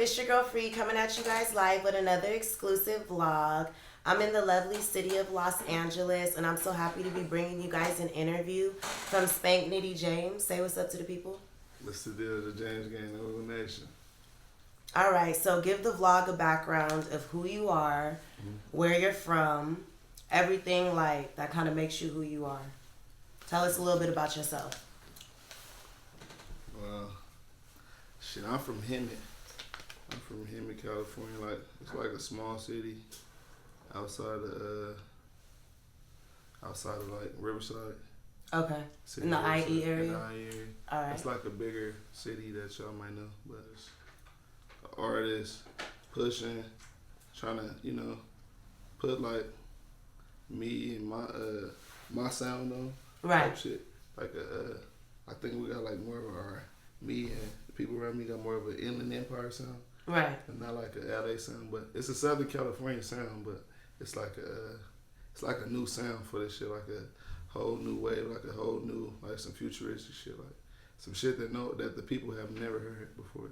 It's your girl Free coming at you guys live with another exclusive vlog. I'm in the lovely city of Los Angeles, and I'm so happy to be bringing you guys an interview from Spank Nitti James. Say what's up to the people. What's the deal with the James Gang Organization? All right, so give the vlog a background of who you are, where you're from, everything like that kind of makes you who you are. Tell us a little bit about yourself. Well, shit, I'm from Hemet. I'm from Hemet, California. Like, it's like a small city outside of like Riverside. Okay. City In the Riverside, IE area? In the IE area. All right. It's like a bigger city that y'all might know, but it's an artist pushing, trying to, you know, put like me and my sound on. Right. Type shit. Like I think we got like more of me and the people around me got more of an Inland Empire sound. Right. And not like a LA sound, but it's a Southern California sound, but it's like a new sound for this shit, like a whole new wave, like a whole new, like some futuristic shit, like some shit that the people have never heard before.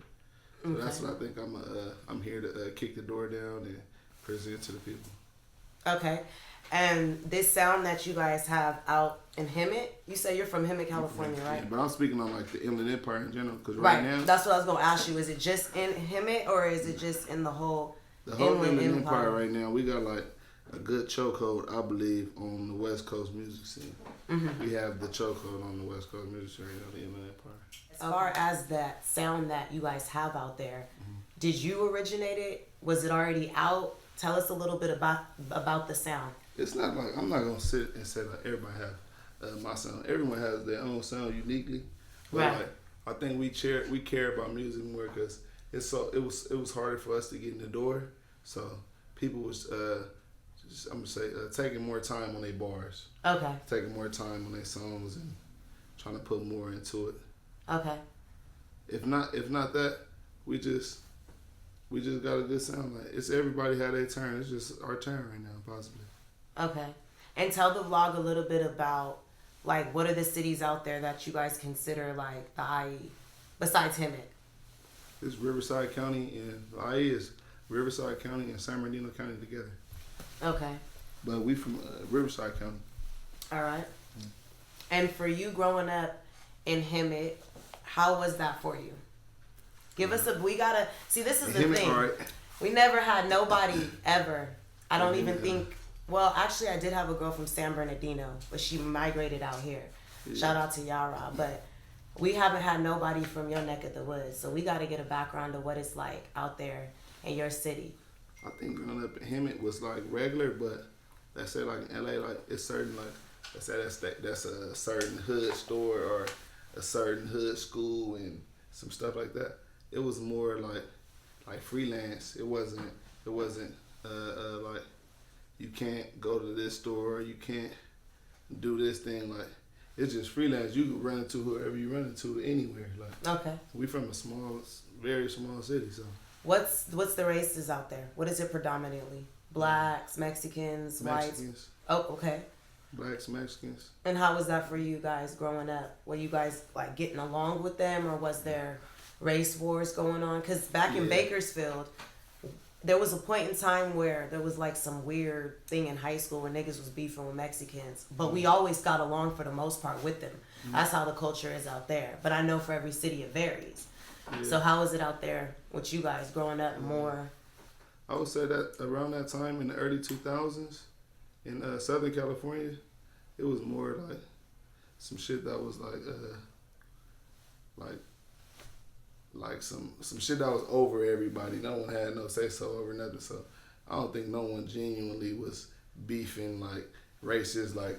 So that's what I think I'm here to kick the door down and present to the people. Okay. And this sound that you guys have out in Hemet, you say you're from Hemet, California, right? Yeah, but I'm speaking on like the Inland Empire in general, because right now that's what I was gonna ask you. Is it just in Hemet or is it just in the whole Inland Empire right now? We got like a good chokehold, I believe, on the West Coast music scene. Mm-hmm. We have the chokehold on the West Coast music scene right now, the Inland Empire. As far as that sound that you guys have out there, did you originate it? Was it already out? Tell us a little bit about the sound. It's not like, I'm not gonna sit and say like everybody have my sound. Everyone has their own sound uniquely. But right. Like, I think we care about music more because it was harder for us to get in the door. So people was I'm gonna say taking more time on their bars. Okay. Taking more time on their songs and trying to put more into it. Okay. If not that, we just got a good sound. Like, it's everybody had their turn. It's just our turn right now, possibly. Okay. And tell the vlog a little bit about, like, what are the cities out there that you guys consider, like, the IE, besides Hemet? It's Riverside County, and the IE is Riverside County and San Bernardino County together. Okay. But we from Riverside County. All right. And for you growing up in Hemet, how was that for you? Give us we gotta, see, this is the Hemet, thing. right. We never had nobody ever, I don't even think, well, actually I did have a girl from San Bernardino, but she migrated out here. Yeah. Shout out to Yara, but we haven't had nobody from your neck of the woods, so we gotta get a background of what it's like out there in your city. I think growing up in Hemet was like regular, but let's say like in LA, like it's certain, like let's say that's a certain hood store or a certain hood school and some stuff like that. It was more like freelance. It wasn't like you can't go to this store, you can't do this thing. Like, it's just freelance. You can run into whoever you run into anywhere. Like, okay. We from a very small city, so. What's the races out there? What is it predominantly? Blacks, Mexicans, whites? Oh, okay. Blacks, Mexicans. And how was that for you guys growing up? Were you guys like getting along with them, or was there race wars going on? Because back in Bakersfield, there was a point in time where there was like some weird thing in high school where niggas was beefing with Mexicans, but we always got along for the most part with them. That's how the culture is out there. But I know for every city it varies. Yeah. So how was it out there with you guys growing up more? I would say that around that time in the early 2000s in Southern California, it was more like some shit that was like some shit that was over everybody. No one had no say so over nothing. So I don't think no one genuinely was beefing like racist, like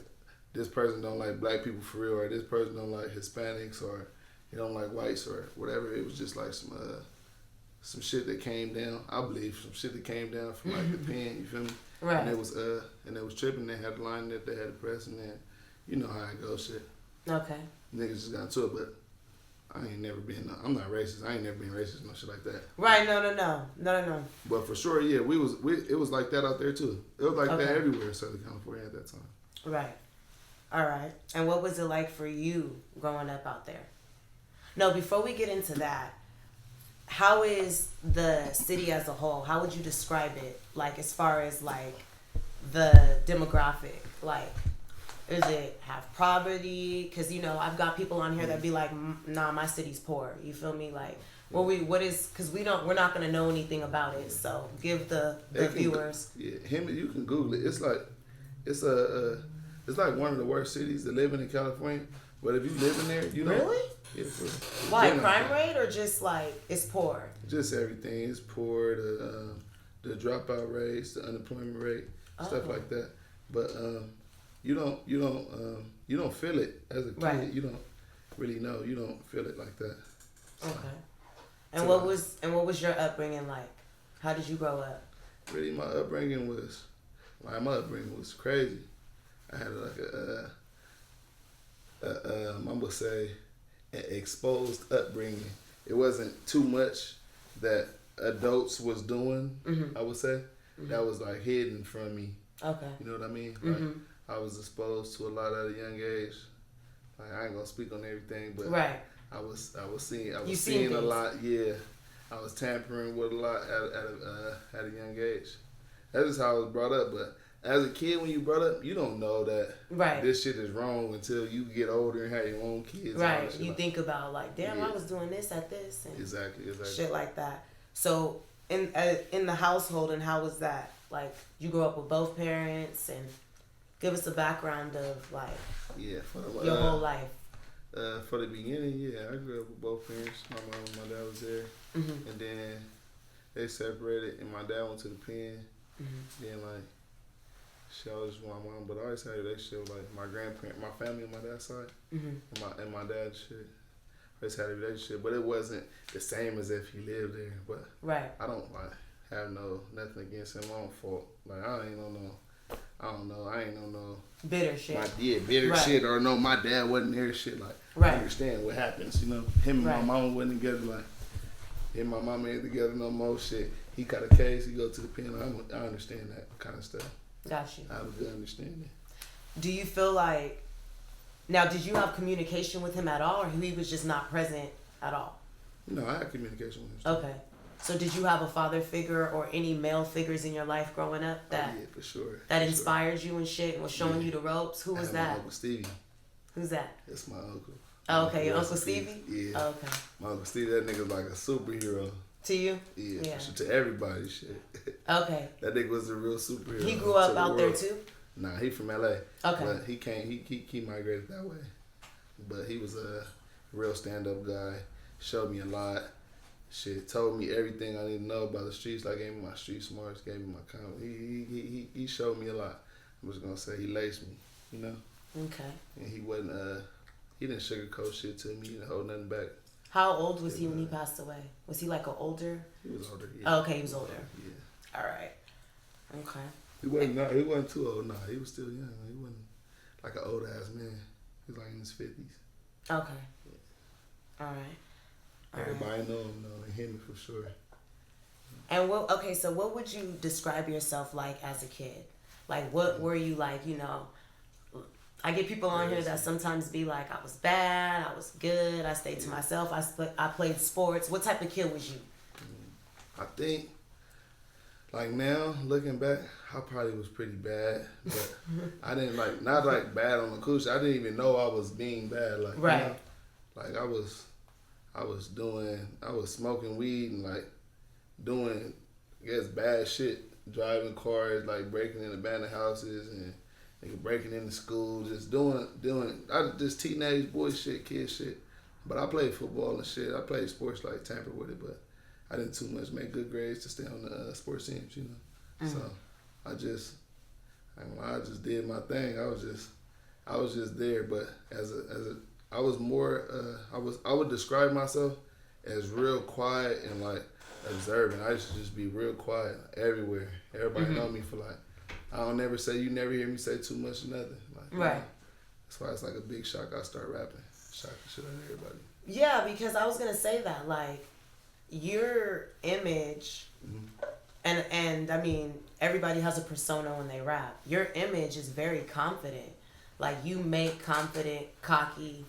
this person don't like black people for real, or this person don't like Hispanics, or he don't like whites, or whatever. It was just like some shit that came down. I believe some shit that came down from like the pen. You feel me? Right. And it was tripping. They had the line that they had to press, and then you know how it goes. Shit. Okay. Niggas just got into it, but I ain't never been. I'm not racist. I ain't never been racist, no shit like that. Right? No. But for sure, yeah, it was like that out there too. It was like that everywhere in Southern California at that time. Right. All right. And what was it like for you growing up out there? No, before we get into that, how is the city as a whole? How would you describe it? Like as far as like the demographic, like is it have poverty? Because you know I've got people on here that be like, nah, my city's poor. You feel me? Like what is? Because we're not gonna know anything about it. So give the viewers. Hemet, you can Google it. It's like it's like one of the worst cities to live in California. But if you live in there, you don't. Really? Yeah, why crime rate or just like it's poor? Just everything. It's poor. The dropout rates, the unemployment rate, stuff like that. But you don't feel it as a kid. Right. You don't really know. You don't feel it like that. So, okay. And what was your upbringing like? How did you grow up? Really, my upbringing was crazy. I had like I would say an exposed upbringing. It wasn't too much that adults was doing. I would say that was like hidden from me. Okay. You know what I mean? Like I was exposed to a lot at a young age. Like I ain't gonna speak on everything, but right. I was seeing a lot. Yeah, I was tampering with a lot at a young age. That's just how I was brought up. But as a kid, when you brought up, you don't know that this shit is wrong until you get older and have your own kids. Right. You think about like, damn, I was doing this at this and exactly shit like that. So in the household, and how was that? Like you grew up with both parents, and give us a background of like your whole life. For the beginning, I grew up with both parents. My mom and my dad was there, and then they separated, and my dad went to the pen. Then like, she always was my mom, but I always had a relationship with like my grandparent, my family on my dad's side, and my dad's shit. I always had a relationship, but it wasn't the same as if he lived there. But I don't like have nothing against him. I don't fault. Like I ain't no bitter shit. Bitter shit, or no, my dad wasn't there. Shit, like I understand what happens. You know, him and my mama wasn't together. Like him and my mama ain't together no more. Shit, he got a case. He go to the pen. I understand that kind of stuff. Got you. I have a good understanding. Do you feel like now? Did you have communication with him at all, or he was just not present at all? No, I had communication with him. Okay. So did you have a father figure or any male figures in your life growing up that for sure that inspired you and shit and was showing you the ropes? Who was that? My Uncle Stevie. Who's that? That's my uncle. Oh, okay, your Uncle Stevie? Yeah. Oh, okay. My Uncle Stevie, that nigga's like a superhero. To you? Yeah. To everybody, shit. Okay. That nigga was a real superhero. He grew up out there too? Nah, he from LA. Okay. But he migrated that way. But he was a real stand-up guy. Showed me a lot. Shit, told me everything I need to know about the streets. Like gave me my street smarts, gave me my comedy. He showed me a lot. I'm just gonna say he laced me, you know. Okay. And he wasn't he didn't sugarcoat shit to me. He didn't hold nothing back. How old was he when he passed away? Was he like an older? He was older. Yeah. Oh, okay, he was older. Yeah. All right. Okay. He wasn't too old. Nah, he was still young. He wasn't like an old ass man. He was like in his 50s. Okay. Yeah. All right. Everybody know him though, him for sure. And so what would you describe yourself like as a kid? Like what were you like, you know? I get people on here that sometimes be like, I was bad, I was good, I stayed to myself, I played sports. What type of kid was you? I think, like now, looking back, I probably was pretty bad, but I didn't not like bad on the cool shit. I didn't even know I was being bad. Like, you know, like I was smoking weed and like doing, I guess, bad shit, driving cars, like breaking in abandoned houses and breaking into school, just doing just teenage boy shit, kid shit. But I played football and shit. I played sports, like tamper with it, but I didn't too much make good grades to stay on the sports teams, you know. So I just did my thing. I was just there. But I was more I would describe myself as real quiet and like observant. I used to just be real quiet everywhere. Everybody know me for like, I don't never say, you never hear me say too much or nothing. Like, right. You know, that's why it's like a big shock. I start rapping, shock the shit out of everybody. Yeah, because I was gonna say that, like, your image, and I mean, everybody has a persona when they rap. Your image is very confident. Like, you make confident, cocky,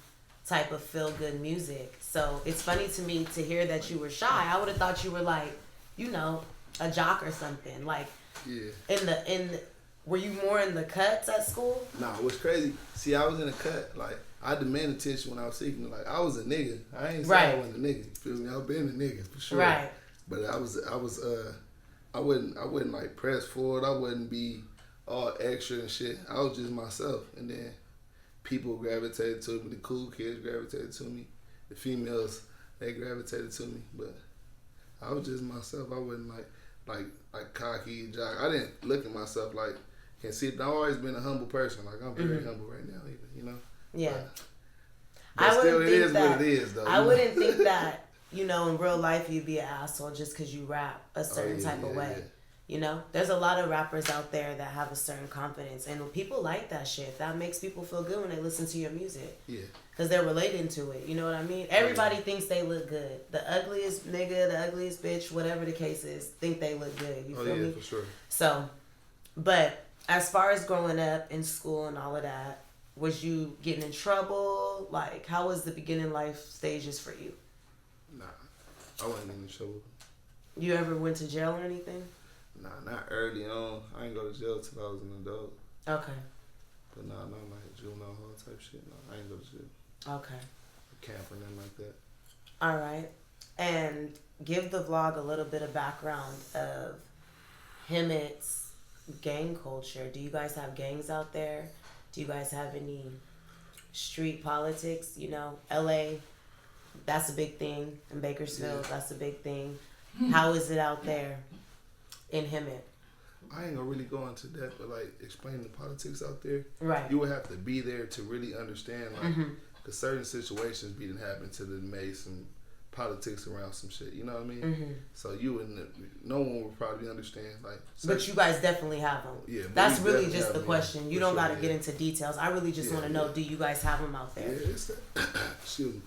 type of feel good music. So it's funny to me to hear that you were shy. I would have thought you were like, you know, a jock or something. Like, were you more in the cuts at school? Nah, what's crazy? See, I was in the cut. Like, I demanded attention when I was seeking. Like, I was a nigga. I ain't say I wasn't a nigga. You feel me? I've been a nigga for sure. Right. But I wouldn't like press forward. I wouldn't be all extra and shit. I was just myself. And then people gravitated to me. The cool kids gravitated to me. The females, they gravitated to me. But I was just myself. I wasn't like cocky, jock. I didn't look at myself like, can't see it. I've always been a humble person. Like, I'm very humble right now, even, you know? Yeah. But still, it is what it is, though. I wouldn't think that, you know, in real life you'd be an asshole just because you rap a certain type of way. Yeah. You know, there's a lot of rappers out there that have a certain confidence, and people like that shit. That makes people feel good when they listen to your music. Yeah. Because they're relating to it. You know what I mean? Everybody thinks they look good. The ugliest nigga, the ugliest bitch, whatever the case is, think they look good. You feel me? For sure. So, but as far as growing up in school and all of that, was you getting in trouble? Like, how was the beginning life stages for you? Nah, I wasn't getting in trouble. You ever went to jail or anything? Nah, not early on. I ain't go to jail till I was an adult. Okay. But nah, not like juvenile hall type shit. No, I ain't go to jail. Okay. Camp or nothing like that. All right. And give the vlog a little bit of background of Hemet's gang culture. Do you guys have gangs out there? Do you guys have any street politics? You know, LA, that's a big thing. In Bakersfield, that's a big thing. How is it out there in Hemet? I ain't gonna really go into that, but like explain the politics out there. Right. You would have to be there to really understand, like, because certain situations didn't happen to the made some politics around some shit. You know what I mean? So you wouldn't. No one would probably understand. Like, but you guys definitely have them. Yeah. That's really just the question. You don't got to get into details. I really just want to know: do you guys have them out there? Yeah, it's that. Excuse me.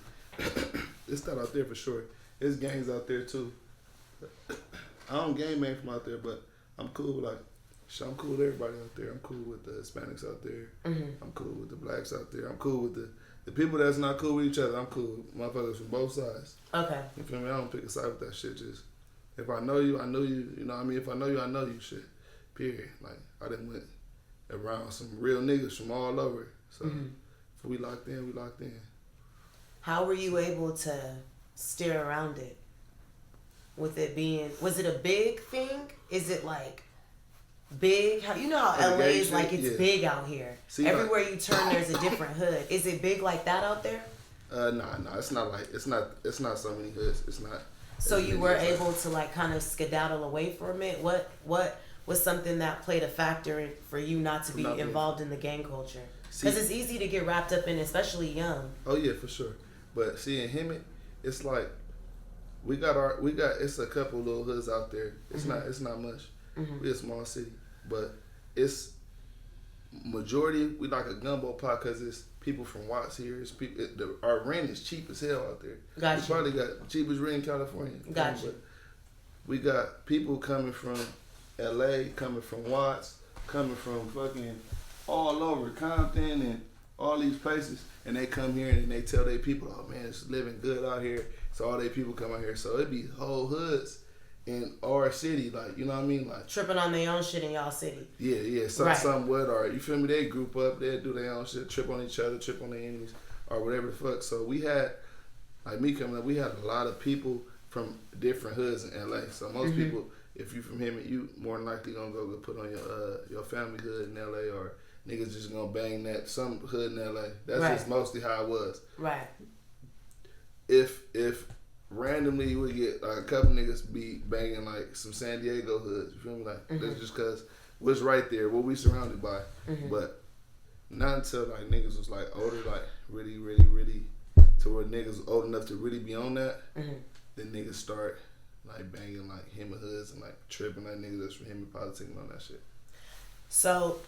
It's that out there for sure. There's gangs out there too. I don't gang bang from out there, but I'm cool. Like, I'm cool with everybody out there. I'm cool with the Hispanics out there. I'm cool with the blacks out there. I'm cool with the people that's not cool with each other. I'm cool with motherfuckers from both sides. Okay. You feel me? I don't pick a side with that shit. Just, if I know you, I know you. You know what I mean? If I know you, I know you. Shit. Period. Like, I done went around some real niggas from all over. So, if we locked in, we locked in. How were you able to steer around it? With it being, was it a big thing? Is it like big? How, you know how LA is like, it's big out here. See, everywhere you turn, there's a different hood. Is it big like that out there? Nah, it's not like, it's not so many hoods. It's not. So you were able to like kind of skedaddle away from it? What was something that played a factor for you not to be involved in the gang culture? Because it's easy to get wrapped up in, especially young. Oh yeah, for sure. But see, in Hemet, it's like, we got it's a couple little hoods out there. It's not much. We're a small city, but it's majority. We like a gumbo pot because it's people from Watts here. It's people. Our rent is cheap as hell out there. Gotcha. We probably got cheapest rent in California. Gotcha. But we got people coming from LA, coming from Watts, coming from fucking all over Compton and all these places, and they come here and they tell their people, "Oh man, it's living good out here." So all they people come out here. So it'd be whole hoods in our city, like, you know what I mean? Like, tripping on their own shit in y'all city. Yeah. Some would, or you feel me? They group up, they do their own shit, trip on each other, trip on their enemies, or whatever the fuck. So we had, like me coming up, we had a lot of people from different hoods in LA. So most people, if you from Hemet, you more than likely gonna go put on your family hood in LA, or niggas just gonna bang that some hood in LA. That's just mostly how it was. Right. If randomly you would get like a couple niggas be banging like some San Diego hoods, you feel me? Like that's just cause what's right there, what we surrounded by. But not until like niggas was like older, like really to where niggas was old enough to really be on that, then niggas start like banging like Hemet hoods and like tripping like niggas that's from Hemet politicking on that shit. So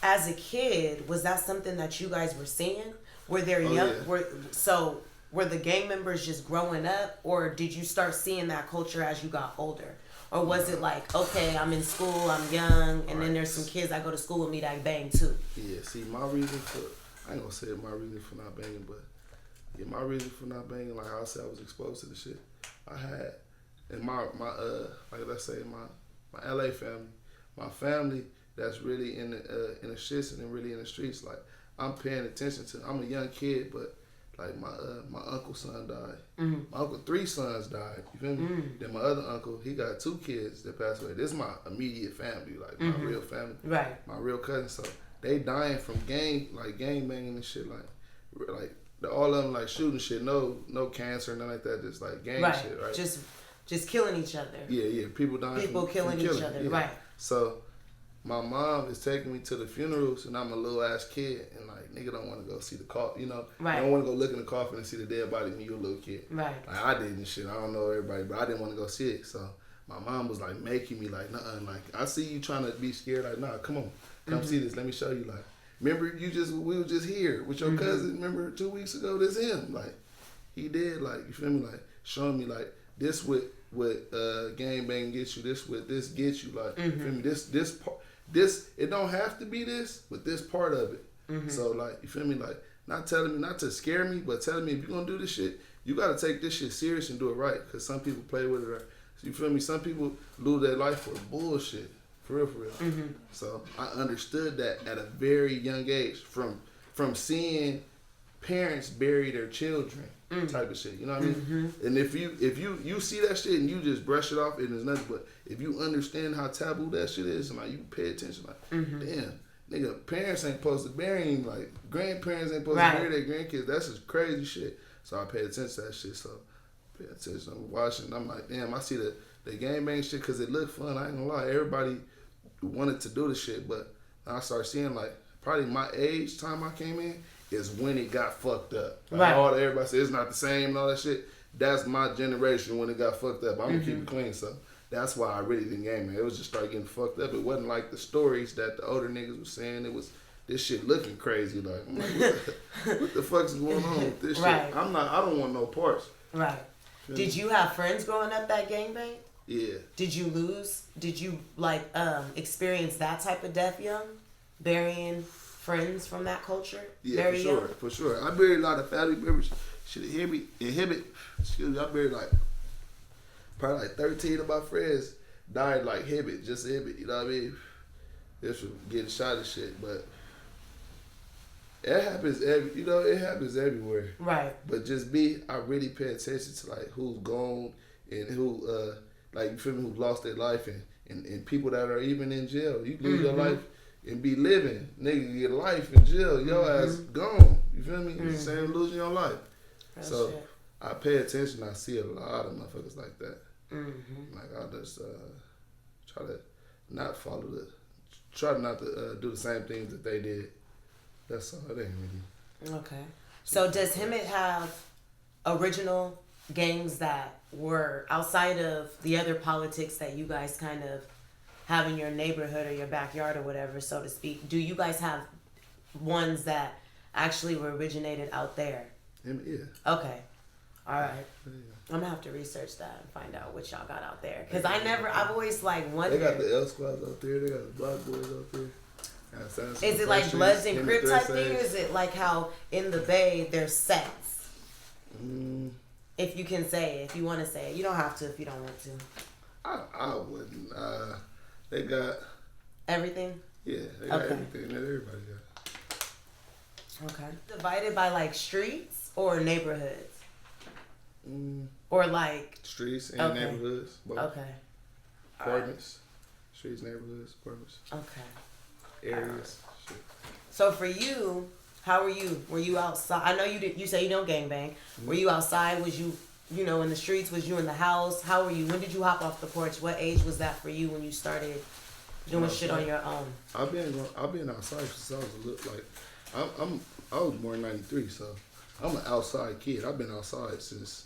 as a kid, was that something that you guys were seeing? Were there young? Yeah. Were the gang members just growing up, or did you start seeing that culture as you got older, or was it like, okay, I'm in school, I'm young, and then there's some kids I go to school with me that bang too? Yeah. See, my reason for I ain't gonna say my reason for not banging, but yeah, my reason for not banging, like I said, I was exposed to the shit I had. And my like let's say my LA family, my family that's really in the shits and really in the streets. Like I'm paying attention to. I'm a young kid, but like my uncle's son died. My uncle 3 sons died. You feel me? Then my other uncle, he got 2 kids that passed away. This is my immediate family, like my real family, right? My real cousin. So they dying from gang banging and shit, like all of them like shooting shit. No cancer, nothing like that. Just like gang shit, right? Just killing each other. Yeah. People dying. People killing each other, yeah. right? So my mom is taking me to the funerals, and I'm a little ass kid, and like nigga don't want to go see the coffin, you know. Right. I don't want to go look in the coffin and see the dead body when you a little kid. Right. Like I did and shit. I don't know everybody, but I didn't want to go see it. So my mom was like making me like, nah, like I see you trying to be scared. Like, nah, come on, come see this. Let me show you. Like, remember we were just here with your cousin. Remember 2 weeks ago? This him. Like, he did. Like, you feel me? Like showing me like this what gang bang gets you. This what this gets you. Like, you feel me? This part. This, it don't have to be this, but this part of it. So like, you feel me? Like, not telling me not to scare me, but telling me if you're gonna do this shit, you gotta take this shit serious and do it right. Cause some people play with it right. So you feel me? Some people lose their life for bullshit. For real. So I understood that at a very young age from seeing parents bury their children type of shit. You know what I mean? And if you see that shit and you just brush it off, and there's nothing. But if you understand how taboo that shit is, and like you pay attention, like damn, nigga, parents ain't supposed to bury him. Like grandparents ain't supposed to bury their grandkids. That's just crazy shit. So I pay attention to that shit. So I pay attention. I'm watching. I'm like, damn, I see the gangbang shit because it looked fun. I ain't gonna lie, everybody wanted to do the shit, but I started seeing like probably my age time I came in is when it got fucked up. Like everybody says it's not the same and all that shit. That's my generation when it got fucked up. I'm gonna keep it clean, so that's why I really didn't game it. It was just started getting fucked up. It wasn't like the stories that the older niggas was saying. It was this shit looking crazy. Like, I'm like what the fuck's going on with this shit? I don't want no parts. Right. Did you have friends growing up that gangbang? Yeah. Did you like experience that type of death young? Burying friends from that culture? Yeah, very for sure. I buried a lot of family members. Shit, Hemet, excuse me, I buried like probably like 13 of my friends died like Hemet, just Hemet, you know what I mean? Just from getting shot and shit, but it happens it happens everywhere. Right. But just I really pay attention to like who's gone and who like you feel me, who've lost their life and people that are even in jail. You lose your life and be living. Nigga get life in jail. Your ass gone. You feel me? It's the same losing your life. That's so shit. I pay attention. I see a lot of motherfuckers like that. Like I just try to not do the same things that they did. That's all. It ain't really. Okay. So does Hemet have original gangs that were outside of the other politics that you guys kind of have in your neighborhood or your backyard or whatever, so to speak? Do you guys have ones that actually were originated out there? Yeah. Okay. All right. Yeah. I'm gonna have to research that and find out what y'all got out there. Cause I've always like wondered. They got the L squads out there. They got the Block Boys out there. Is it like Bloods and Crips type thing, or is it like how in the Bay there's sets? If you can say it, if you want to say it, you don't have to if you don't want to. I wouldn't. They got everything. Yeah, they got everything that everybody got. Okay. Divided by like streets or neighborhoods, or like streets and neighborhoods. Both. Okay. Apartments, streets, neighborhoods, apartments. Okay. Areas. Shit. So for you, how were you? Were you outside? I know you did. You say you don't gangbang. Were you outside? Was you in the streets? Was you in the house? How were you? When did you hop off the porch? What age was that for you when you started doing shit on your own? I've been outside since I was a little I was born in '93, so I'm an outside kid. I've been outside since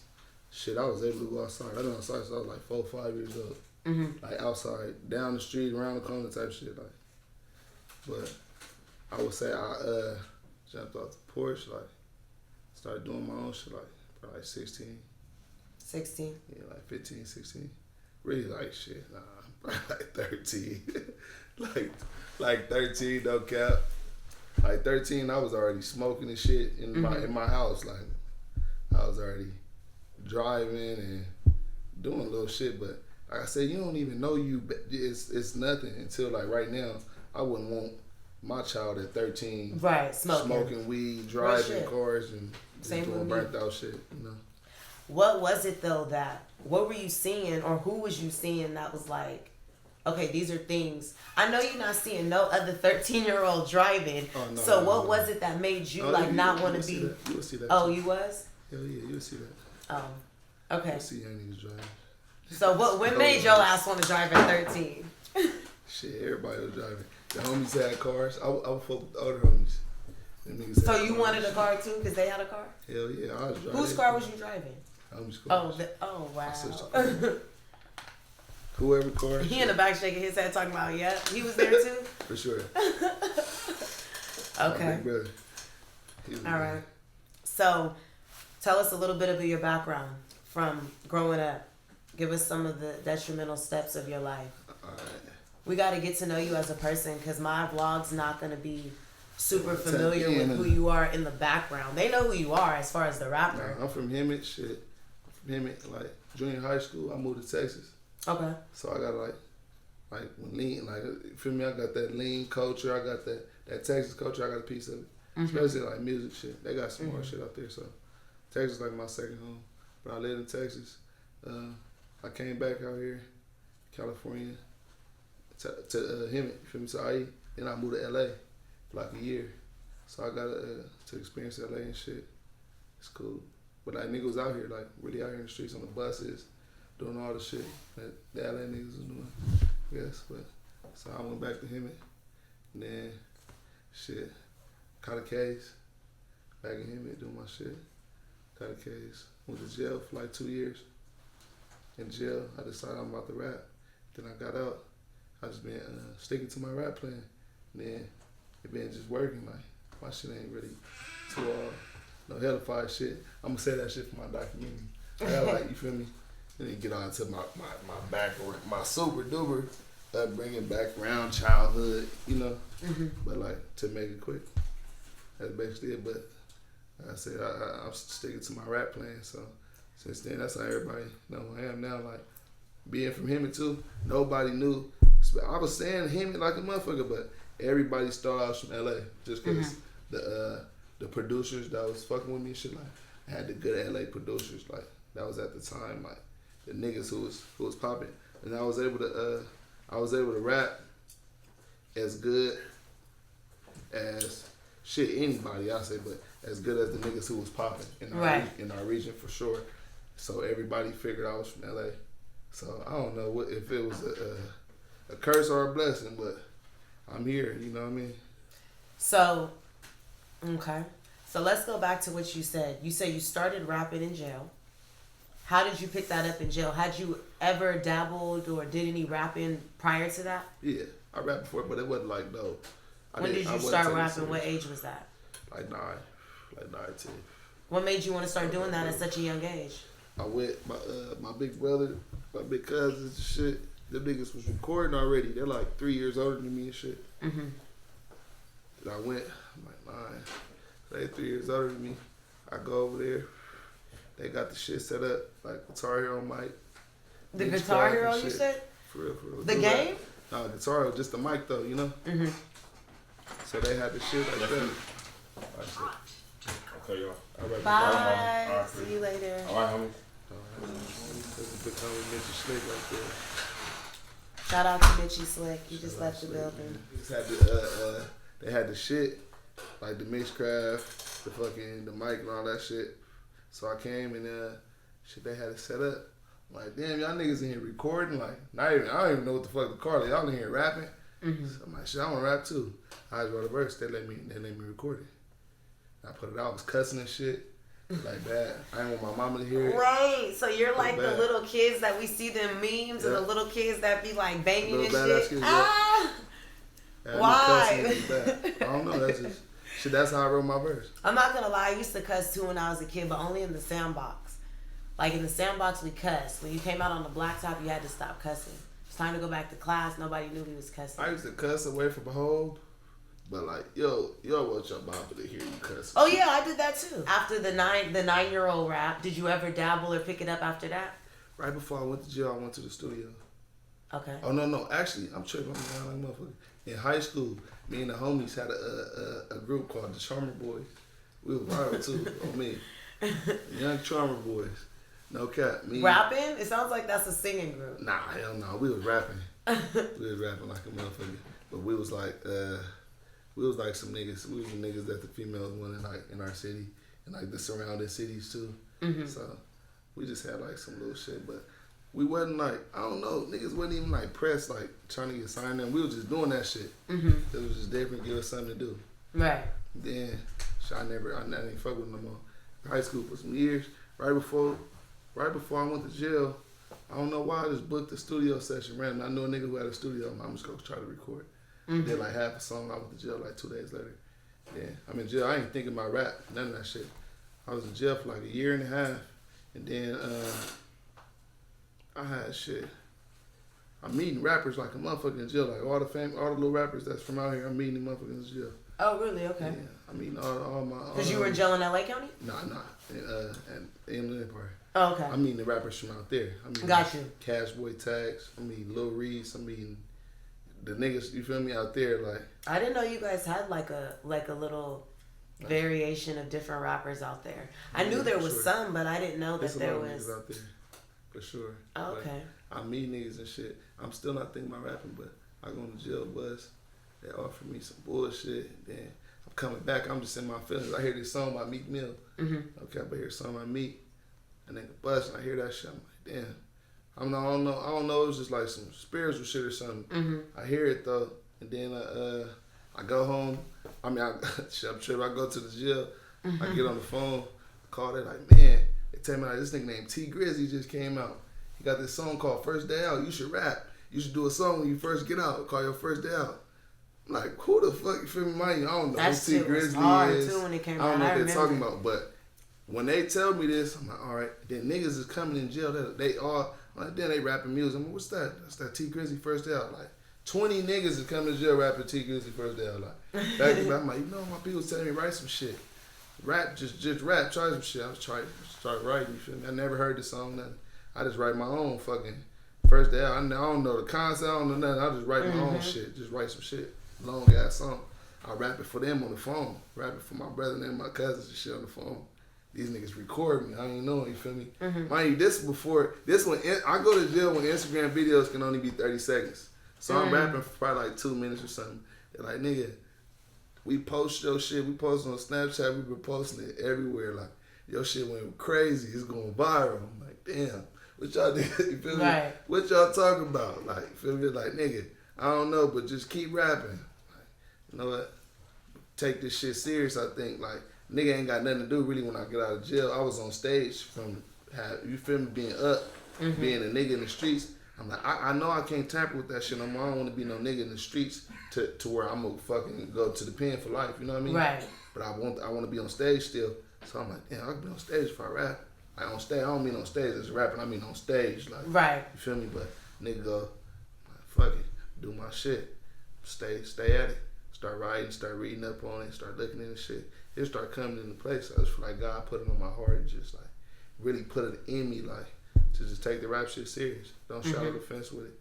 I was able to go outside. I've been outside since I was like 4 or 5 years old. Like outside, down the street, around the corner type shit. Like, but I would say I jumped off the porch, like started doing my own shit, like probably like 16. 16? Yeah, like 15, 16. Really like shit, nah, probably like 13. like 13, no cap. like 13, I was already smoking and shit in my house. Like I was already driving and doing little shit, but like I said, you don't even know you. It's nothing until like right now. I wouldn't want my child at 13, right, smoking weed, driving cars, and just doing burnt out shit. You know. What was it though what were you seeing, or who was you seeing that was like, okay, these are things. I know you're not seeing no other 13-year-old driving. Oh, no, so what was it that made you not want to be? You would see that. Oh, too. You was? Hell yeah, you would see that. Oh, okay. You see young niggas driving. So what made your ass want to drive at 13? Shit, everybody was driving. The homies had cars. I would fuck with the other homies. So you wanted a car too, because they had a car? Hell yeah, I was driving. Whose car was you driving? Homie's car. Oh wow. Whoever car. He in the back shaking his head talking about, yeah, he was there too? For sure. Okay. My big brother. All right. So tell us a little bit of your background from growing up. Give us some of the detrimental steps of your life. All right. We got to get to know you as a person, because my vlog's not going to be super familiar with who you are in the background. They know who you are as far as the rapper. I'm from Hemet, shit. From Hemet, like junior high school, I moved to Texas. Okay. So I got like when lean, like you feel me? I got that lean culture. I got that Texas culture. I got a piece of it, especially like music shit. They got some more shit out there. So Texas is like my second home. But I lived in Texas. I came back out here, California, to Hemet. You feel me? So then I moved to LA for like a year. So I got to experience LA and shit. It's cool. But like niggas out here, like really out here in the streets on the buses, doing all the shit that the LA niggas was doing, I guess. But so I went back to Hemet, and then shit, caught a case, back in Hemet doing my shit. Caught a case, went to jail for like 2 years. In jail, I decided I'm about to rap. Then I got out. I just been sticking to my rap plan. And then it been just working. Like my shit ain't really too no hellified shit. I'm gonna say that shit for my documentary. I got like, you feel me? And then get on to my background, my super duper upbringing, background, childhood, you know. But like to make it quick, that's basically it. But like I said, I'm sticking to my rap plan. So since then, that's how everybody know who I am now. Like being from Hemet too, nobody knew. I was saying Hemet like a motherfucker, but everybody started out from LA just because the producers that was fucking with me and shit, like I had the good LA producers, like that was at the time, like the niggas who was popping, and I was able to rap as good as shit anybody I say, but as good as the niggas who was popping in our region for sure. So everybody figured I was from LA. So I don't know if it was a curse or a blessing, but I'm here. You know what I mean? So, okay. So let's go back to what you said. You said you started rapping in jail. How did you pick that up in jail? Had you ever dabbled or did any rapping prior to that? Yeah, I rapped before, but it wasn't like no. When did you start rapping? What age was that? Like 9, 10. What made you want to start doing that at such a young age? I went, my big brother, my big cousins and shit, the niggas was recording already. They're like 3 years older than me and shit. And I went, I'm like 9. They 3 years older than me. I go over there. They got the shit set up, like Guitar Hero mic. The Guitar Hero you said? For real. The game? No, Guitar Hero, just the mic though, you know? So they had the shit like that. Okay, y'all. All right, bye. See you later. All right, homie. Big homie Mitchie Slick right there. Shout out to Mitchie Slick. He just left the building. They had the shit, like the Mixcraft, the mic and all that shit. So I came and shit, they had it set up. I'm like, damn, y'all niggas in here recording, like I don't even know what the fuck the car. Y'all in here rapping. So I'm like, shit, I wanna rap too. I just wrote a verse. They let me record it. I put it out. I was cussing and shit. Like bad. I didn't want my mama to hear it. Right. So you're like the little kids that we see them memes and the little kids that be like banging and shit. Kids, Why? I don't know. That's just shit. That's how I wrote my verse. I'm not gonna lie. I used to cuss too when I was a kid, but only in the sandbox. Like in the sandbox, we cussed. When you came out on the blacktop, you had to stop cussing. It's time to go back to class. Nobody knew we was cussing. I used to cuss away from a whole But like, yo want your mama to hear you cuss. Oh yeah, I did that too. After the 9-year-old rap, did you ever dabble or pick it up after that? Right before I went to jail, I went to the studio. Okay. Oh no, actually, I'm tripping. I'm like motherfucker. In high school, me and the homies had a group called the Charmer Boys. We were viral too on me. Young Charmer Boys. No cap. Me. Rapping? It sounds like that's a singing group. Nah, hell no. We was rapping. We was rapping like a motherfucker. But we was like some niggas. We was the niggas that the females wanted like in our city and like the surrounding cities too. Mm-hmm. So we just had like some little shit, but we wasn't like, I don't know, niggas wasn't even like pressed like trying to get signed in. We was just doing that shit. Mm-hmm. It was just different, give us something to do. Right. Then I didn't fuck with them no more. High school for some years. Right before I went to jail, I don't know why I just booked a studio session random. I knew a nigga who had a studio. I'm just gonna try to record. Mm-hmm. Did like half a song. I went to jail like 2 days later. Yeah, I'm in jail. I ain't thinking about rap, none of that shit. I was in jail for like a year and a half, and then I had shit. I'm meeting rappers like a motherfucker in jail. Like all the little rappers that's from out here, I'm meeting them motherfuckers in jail. Oh really? Okay. Yeah, I'm meeting all my. Because you were in jail in LA County? Nah, and in Empire. Oh, okay. I'm meeting the rappers from out there. I'm meeting Got you. Cash Boy Tags. I'm meeting Lil Reese. I'm meeting the niggas. You feel me out there? Like I didn't know you guys had like a little variation of different rappers out there. I knew there was some, but I didn't know that there was. Niggas out there, for sure. Oh, okay. I meet niggas and shit. I'm still not thinking about rapping, but I go on the jail bus. They offer me some bullshit. Then I'm coming back. I'm just in my feelings. I hear this song by Meek Mill. Mm-hmm. Okay, I hear a song by Meek. And then the bus, and I hear that shit. I'm like, damn. I don't know. It was just like some spiritual shit or something. Mm-hmm. I hear it though, and then I go home. I'm tripping. I go to the jail. Mm-hmm. I get on the phone, call it like, man. They tell me like this nigga named T Grizzly just came out. He got this song called First Day Out. You should rap. You should do a song when you first get out. Call your first day out. I'm like, who the fuck? You feel me? I don't know who T Grizzly is. Too when it came I don't know what they're talking about, but when they tell me this, I'm like, all right. Then niggas is coming in jail. They all, like, then they rapping music. I'm like, what's that? That's that T Grizzly First Day Out. Like, 20 niggas is coming to jail rapping T Grizzly First Day Out. Like, back to back, I'm like, you know, my people telling me write some shit. Rap, just rap, try some shit. I was trying writing, you feel me? I never heard the song, nothing. I just write my own fucking First Day Out. I don't know the concept, I don't know nothing. I just write my own shit. Just write some shit. Long ass song. I rap it for them on the phone. Rap it for my brother and my cousins and shit on the phone. These niggas record me. I ain't know, you feel me? Mm-hmm. Mind you, this when I go to jail when Instagram videos can only be 30 seconds. So I'm rapping for probably like 2 minutes or something. They're like, nigga, we post your shit. We post on Snapchat. We've been posting it everywhere. Like, your shit went crazy. It's going viral. I'm like, damn. What y'all did? You feel me? Right. What y'all talking about? Like, you feel me? Like, nigga, I don't know, but just keep rapping. Like, you know what? Take this shit serious, I think. Like, nigga ain't got nothing to do really when I get out of jail. I was on stage from, you feel me, being up, being a nigga in the streets. I'm like, I know I can't tamper with that shit no more. I don't want to be no nigga in the streets to where I'm going to fucking go to the pen for life, you know what I mean? Right. But I want to be on stage still. So I'm like, damn, I can be on stage if I rap. Like on stage, I don't mean on stage as rapping, I mean on stage. Like, right. You feel me? But nigga go, like, fuck it, do my shit. Stay at it. Start writing, start reading up on it, start looking into shit. It start coming into place. I just feel like God put it on my heart and just like really put it in me, like to just take the rap shit serious. Don't shadow the fence with it.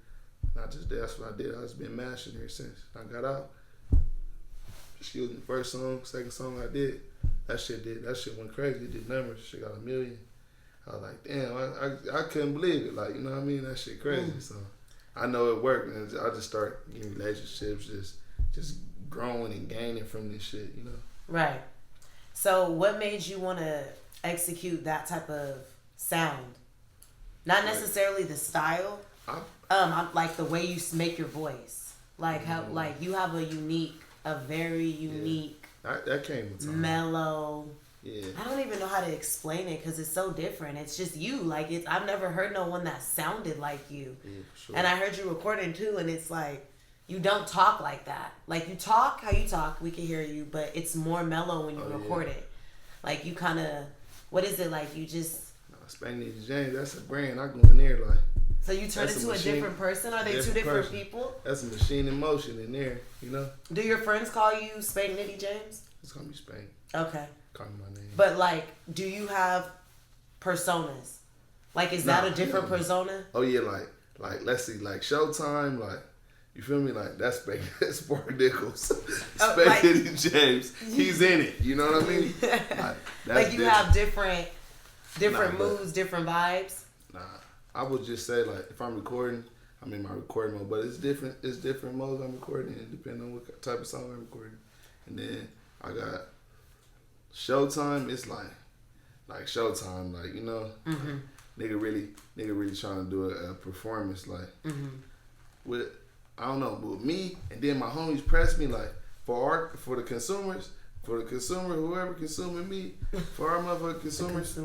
Not just that's what I did. I just been mashing here since I got out. Excuse me. First song, second song I did. That shit went crazy. It did numbers. Shit got 1 million. I was like, damn, I couldn't believe it. Like, you know what I mean? That shit crazy. So I know it worked, and I just start getting relationships, just growing and gaining from this shit, you know? Right. So what made you want to execute that type of sound? Not necessarily the style, like the way you make your voice. Like how, like you have a very unique, that came with time. Mellow. Yeah. I don't even know how to explain it because it's so different. It's just you. Like I've never heard no one that sounded like you. Yeah, sure. And I heard you recording too, and it's like you don't talk like that. Like you talk how you talk, we can hear you, but it's more mellow when you record it. Like you kind of, what is it like? You just Spank Nitti James. That's a brand. I go in there like So you turn into a different person? Are they two different people? That's a machine in motion in there, you know? Do your friends call you Spank Nitti James? Just call me Spank. Okay. Call me my name. But like, do you have personas? Like, is that a different persona? Oh yeah, like let's see, like Showtime, like you feel me? Like that's Spark Nichols, Spank Nitti James. He's in it. You know what I mean? Like you have different moods, different vibes. Nah, I would just say like if I'm recording, I'm in my recording mode, but it's different. It's different modes I'm recording, and depending on what type of song I'm recording. And then I got Showtime. It's like Showtime, like you know, nigga really trying to do a performance like with I don't know, but me and then my homies press me like for the consumers, whoever consuming me, for our motherfucking consumers.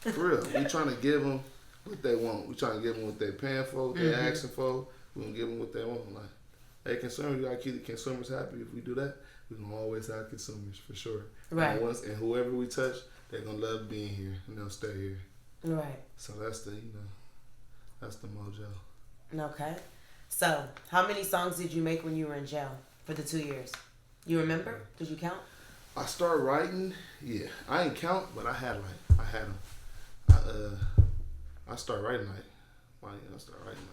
For real, we trying to give them what they want. We trying to give them what they paying for, what they asking for. We gonna give them what they want. Like, hey, consumers, we gotta keep the consumers happy. If we do that, we gonna always have consumers for sure. Right. And whoever we touch, they're gonna love being here and they'll stay here. Right. So that's the that's the mojo. Okay. So how many songs did you make when you were in jail for the 2 years? You remember? Did you count? I started writing. Yeah, I ain't count, but I had them. I started writing I started writing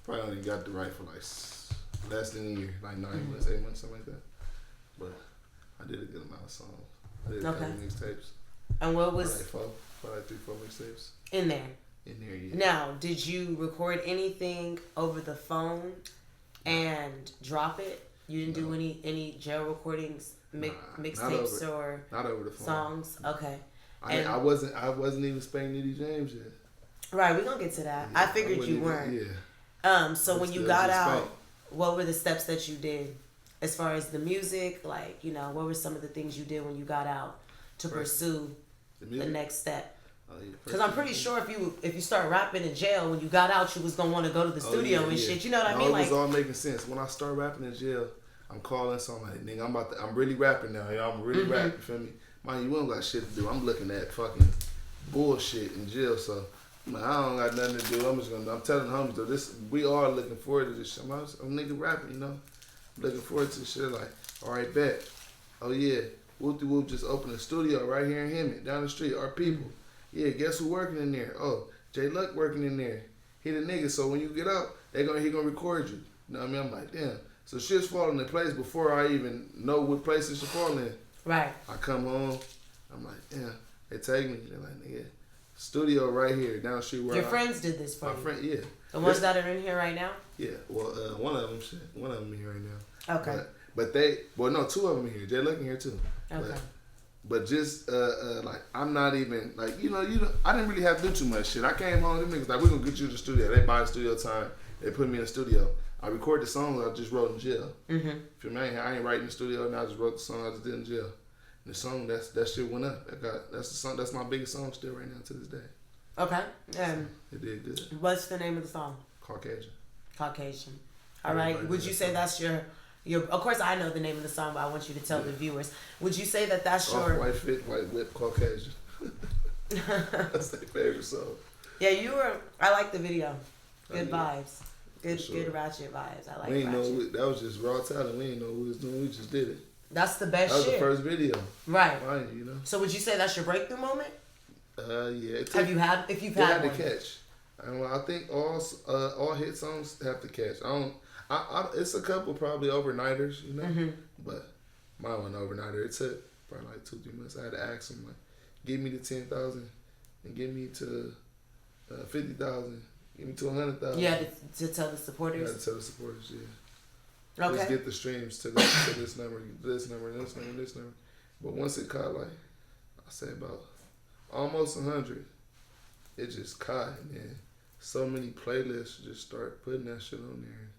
probably only got to write for like less than a year, like 9 months, 8 months, something like that. But I did a good amount of songs. I did a couple mixtapes. And what was like 3-4 mixtapes in there? In there, yeah. Now, did you record anything over the phone and drop it? You didn't do any jail recordings, mixtapes or not over the phone. Songs? Okay. I wasn't even Spank Nitti James yet. Right, we're gonna get to that. Yeah, I figured you weren't. Yeah. So when you got out, what were the steps that you did as far as the music? Like, you know, what were some of the things you did when you got out to pursue the next step? Because I'm pretty sure if you start rapping in jail, when you got out, you was gonna want to go to the studio and shit. You know what I mean? It was all making sense. When I started rapping in jail, I'm calling, so I'm like, nigga, I'm really rapping now. Y'all, I'm really rapping. You feel me? Man, you don't got shit to do. I'm looking at fucking bullshit in jail, so man, I don't got nothing to do. I'm telling homies though, we are looking forward to this shit. I'm nigga rapping, you know. I'm looking forward to this shit. Like, all right, bet. Oh yeah, Whoop just opened a studio right here in Hemet, down the street. Our people. Yeah, guess who working in there? Oh, J Luck working in there. He the nigga. So when you get out, he gonna record you. You know what I mean? I'm like, damn. So shit's falling in place before I even know what place it should fall in. Right. I come home. I'm like, damn. They take me. They're like, nigga, studio right here down the street. Where your friends did this for you. My friend, yeah. The ones that are in here right now. Yeah. Well, one of them in here right now. Okay. But two of them in here. J Luck in here too. Okay. But just like I'm not even like I didn't really have to do too much shit. I came home, them niggas like we're gonna get you to the studio. They buy the studio time. They put me in the studio. I record the songs I just wrote in jail. Feel me? I ain't writing in the studio. Now I just wrote the song I just did in jail. And the song that shit went up. That's the song. That's my biggest song still right now to this day. Okay. It did good. What's the name of the song? Caucasian. All right. Would you say that's your? Of course, I know the name of the song, but I want you to tell the viewers. Would you say that that's your... White fit, white whip, Caucasian. That's their favorite song. Yeah, I like the video. Good vibes. Good ratchet vibes. I like we ain't ratchet. That was just raw talent. We ain't know what we was doing. We just did it. That's the best shit. That was the first video. Right. You know? So would you say that's your breakthrough moment? Yeah. If you've had one. To catch. I think all hit songs have to catch. It's a couple probably overnighters, you know, but mine wasn't overnighter. It took probably like 2-3 months. I had to ask them like, give me the 10,000 and give me to 50,000, give me to 100,000. Yeah, to tell the supporters. Yeah, to tell the supporters. Yeah. Okay. Let's get the streams to this number, this number, this number, this number. But once it caught like, I say about almost 100, it just caught, and then so many playlists just start putting that shit on there.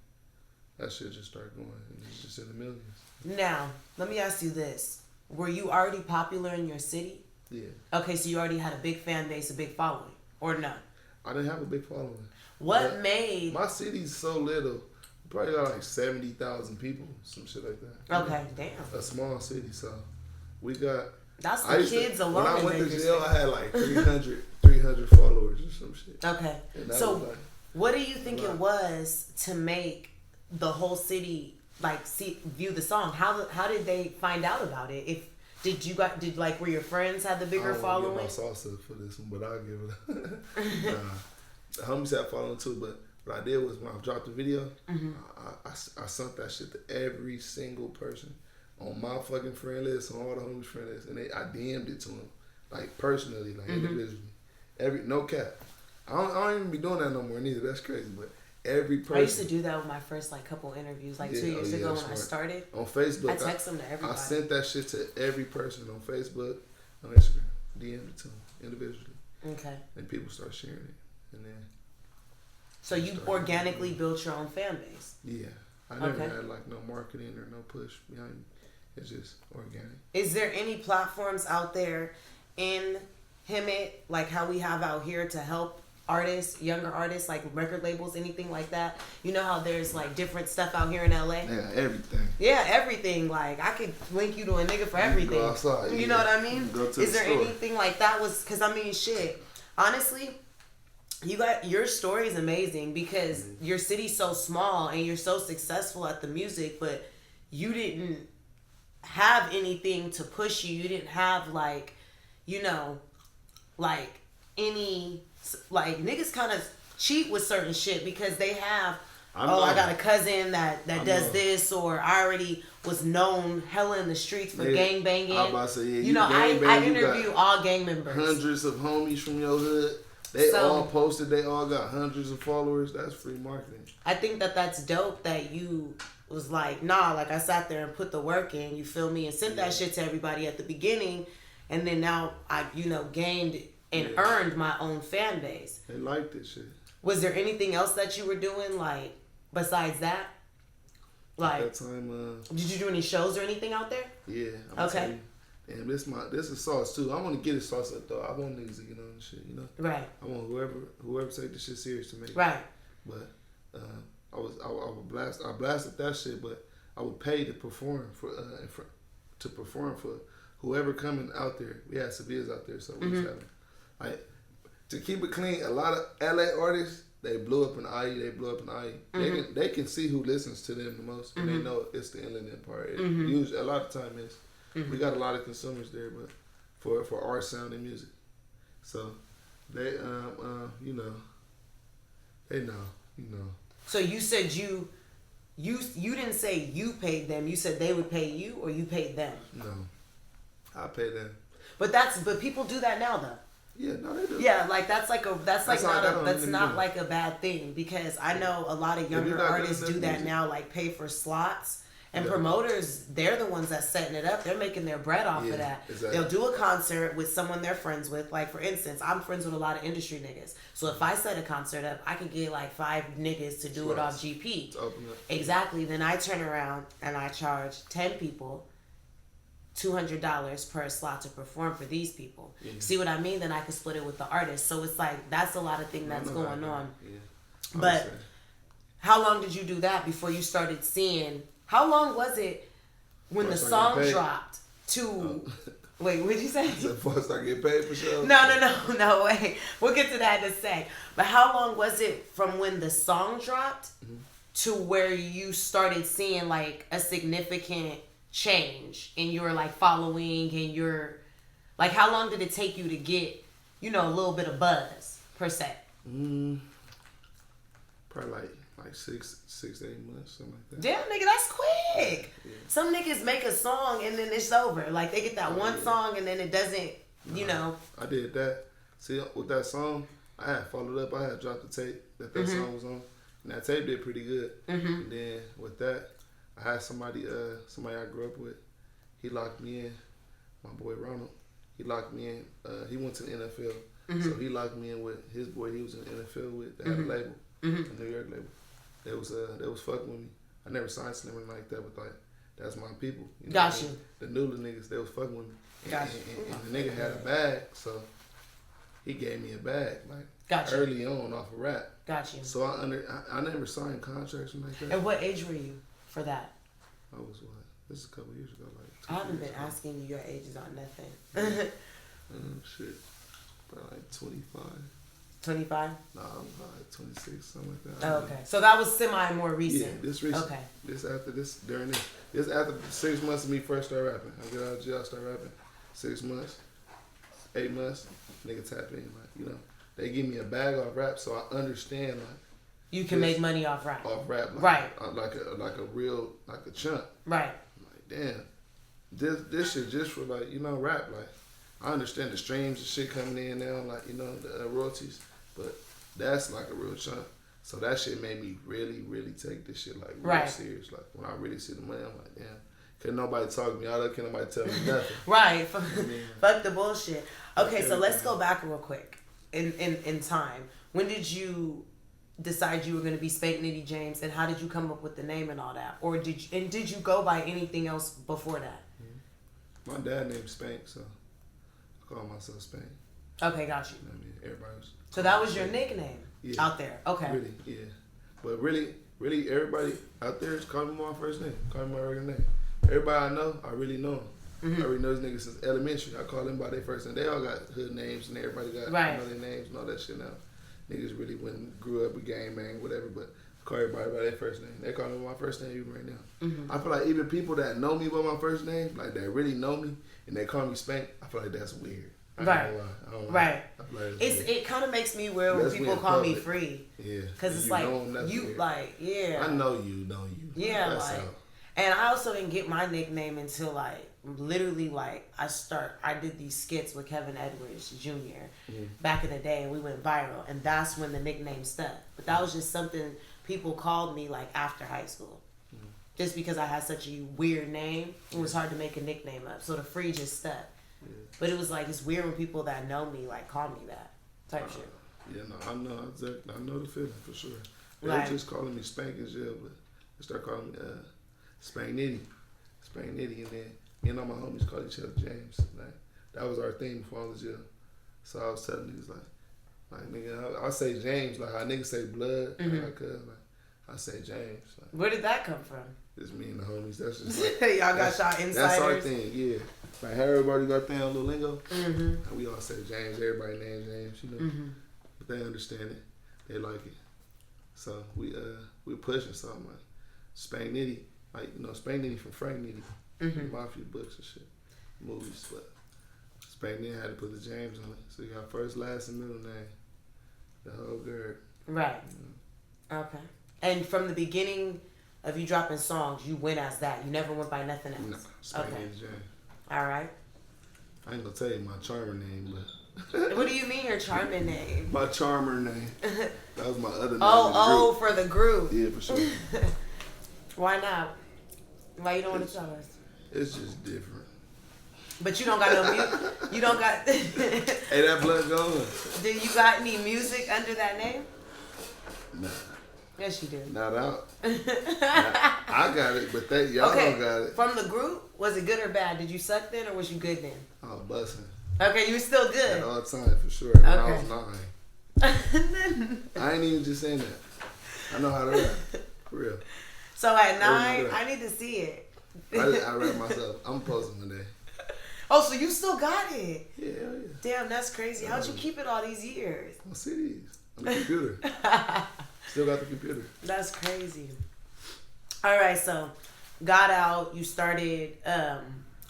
That shit just started going, and it's just in the millions. Now, let me ask you this. Were you already popular in your city? Yeah. Okay, so you already had a big fan base, a big following, or no? I didn't have a big following. What made... My city's so little. Probably got like 70,000 people, some shit like that. Okay, damn. A small city, so we got... That's the kids alone. When I went to jail, I had like 300 followers or some shit. Okay. What do you think it was to make the whole city like view the song? How did they find out about it? Were your friends have the bigger following? I don't give my salsa for this one, but I'll give it. The homies had following too, but what I did was when I dropped the video, I sent that shit to every single person on my fucking friend list, on all the homies friend list, and I DM'd it to them, like personally, like individually. No cap. I don't even be doing that no more neither. That's crazy, but every person. I used to do that with my first like couple interviews, like 2 years ago when I started. On Facebook, I text them to everybody. I sent that shit to every person on Facebook, on Instagram, DM'd it to them individually. Okay. And people start sharing it, and then. So you organically built your own fan base. Yeah, I never had like no marketing or no push behind me. It's just organic. Is there any platforms out there in Hemet, like how we have out here, to help artists, younger artists, like record labels, anything like that? You know how there's like different stuff out here in LA? Yeah, everything. Yeah, everything. Like I could link you to a nigga for everything. Go outside, you know what I mean? Is there anything like that? Because I mean, shit. Honestly, your story is amazing because your city's so small and you're so successful at the music, but you didn't have anything to push you. You didn't have like, you know, like any, like niggas kind of cheat with certain shit because they have, I got a cousin that does this, or I already was known hella in the streets for gang banging. I'm about to say, you know, I interview all gang members. Hundreds of homies from your hood. They all posted. They all got hundreds of followers. That's free marketing. I think that's dope that you was like, nah, like I sat there and put the work in, you feel me, and sent that shit to everybody at the beginning, and then now I, you know, gained and earned my own fan base. They liked this shit. Was there anything else that you were doing, like, besides that? Like, at that time, did you do any shows or anything out there? Yeah. Okay. And this is sauce too. I want to get a sauce up though. I want niggas to get on this shit, you know. Right. I want whoever take this shit serious to make it. Right. But I blasted that shit, but I would pay to perform for whoever coming out there. We had Sevilla's out there, so we was having, like, to keep it clean. A lot of LA artists, they blew up in the IE. They blew up in the IE. They can see who listens to them the most, and they know it's the internet part. Usually, a lot of time is. We got a lot of consumers there, but for our sound and music, so they you know, they know, you know. So you said you didn't say you paid them. You said they would pay you, or you paid them. No, I pay them. But people do that now though. Yeah, no, they do. Yeah, like that's not like a bad thing, because I know a lot of younger artists do that now, like pay for slots. And promoters, they're the ones that's setting it up. They're making their bread off of that. Exactly. They'll do a concert with someone they're friends with. Like, for instance, I'm friends with a lot of industry niggas. So if I set a concert up, I can get like 5 niggas to do it off GP. Exactly. Then I turn around and I charge 10 people $200 per slot to perform for these people. Yeah. See what I mean? Then I can split it with the artist. So it's like, that's a lot of things that's going on. Yeah. But how long did you do that before you started seeing... How long was it when the song dropped to... Wait, what did you say? Before I start getting paid for shows? No, wait. We'll get to that in a sec. But how long was it from when the song dropped to where you started seeing like a significant change in your like following and your... Like, how long did it take you to get, you know, a little bit of buzz, per se? Probably like 6 to 8 months, something like that. Damn, nigga, that's quick. Yeah. Some niggas make a song and then it's over. Like, they get that one song and then it doesn't, you know. I did that. See, with that song, I had followed up. I had dropped the tape that song was on. And that tape did pretty good. And then with that, I had somebody I grew up with. He locked me in. My boy Ronald. He locked me in. He went to the NFL. So he locked me in with his boy he was in the NFL with. They had a label. A New York label. They was fucking with me. I never signed Slimmer like that, but like, that's my people. You know Got you. The Newland niggas, they was fucking with me. Got you. And the nigga had a bag, so he gave me a bag, like early on off of rap. Got you. So I never signed contracts and like that. And what age were you for that? I was what? This is a couple years ago, like. I haven't been asking you your ages on nothing. Shit, probably like 25. 25? No, I'm like 26, something like that. Oh, okay. So that was semi more recent. Yeah, this recent. Okay. This after this, during this. This after 6 months of me first start rapping. I get out of jail, I start rapping. 6 months, 8 months, nigga tap in. Like, you know, they give me a bag off rap, so I understand, like, you can make money off rap. Off rap, like, right? Like a real, like a chunk. Right. I'm like, damn, this shit just for, like, you know, rap. Like, I understand the streams and shit coming in now, like, you know, the royalties, but that's like a real chunk. So that shit made me really, really take this shit like real serious. Like, when I really see the money, I'm like, damn, couldn't nobody talk to me out of, couldn't nobody tell me nothing. Right. Fuck the bullshit. Okay, so let's go back real quick in time. When did you decide you were going to be Spank Nitti James, and how did you come up with the name and all that? Or did you go by anything else before that? My dad named Spank, so I call myself Spank. Okay, got you. You know what I mean? Everybody was. So that was your nickname out there. Okay. Really, yeah. But really, everybody out there is calling me my first name, calling me my regular name. Everybody I know, I really know them. Mm-hmm. I already know these niggas since elementary. I call them by their first name. They all got hood names, and everybody got you know, their names and all that shit now. Niggas really went and grew up with gang bang, whatever, but I call everybody by their first name. They call me my first name even right now. Mm-hmm. I feel like even people that know me by my first name, like that really know me, and they call me Spank, I feel like that's weird. I don't lie. It kind of makes me weird when people call me Free. Yeah. Because it's like, you weird. Like, yeah. I know you. Yeah, that's like. How. And I also didn't get my nickname until like literally like I did these skits with Kevin Edwards Jr. Back in the day, and we went viral, and that's when the nickname stuck. But that was just something people called me like after high school, just because I had such a weird name. It was hard to make a nickname up, so the Free just stuck. But it was like it's weird when people that know me like call me that type shit. Yeah, no, I know exactly. I know the feeling for sure. They Right. were just calling me Spank in jail, but they start calling me Spank Nitti, and then me and all my homies called each other James. Like, that was our thing before I was jail. So I was telling niggas like nigga, I say James, like how niggas say blood, like I say James. Like, where did that come from? It's me and the homies. That's just like, y'all got y'all insiders. That's our thing, yeah. Like how everybody got their own little lingo. And we all say James. Everybody names James, you know. But they understand it. They like it. So we're pushing something like Spank Nitti, like you know Spank Nitti from Frank Nitti, Mafia books and shit, movies. But Spank Nitti had to put the James on it, so you got first, last, and middle name, the whole girl. Right. Okay. And from the beginning of you dropping songs, you went as that. You never went by nothing else. No, Spank Nitti James. All right. I ain't gonna tell you my charmer name, but. What do you mean your charming name? My charmer name. That was my other name. Oh, for the group. Yeah, for sure. Why not? Why you don't want to tell us? It's just different. But you don't got no music. You don't got. Hey, that blood going. Do you got any music under that name? Nah. Yes, you do. Not out. I got it, but y'all don't got it. From the group, was it good or bad? Did you suck then, or was you good then? I was busting. Okay, you were still good. At all time, for sure. When I was 9. I ain't even just saying that. I know how to rap. For real. So at 9, I need to see it. I rap myself. I'm posting one day. Oh, so you still got it? Yeah, hell yeah. Damn, that's crazy. How'd you keep it all these years? On CDs. On the computer. Still got the computer. That's crazy. All right, so got out. You started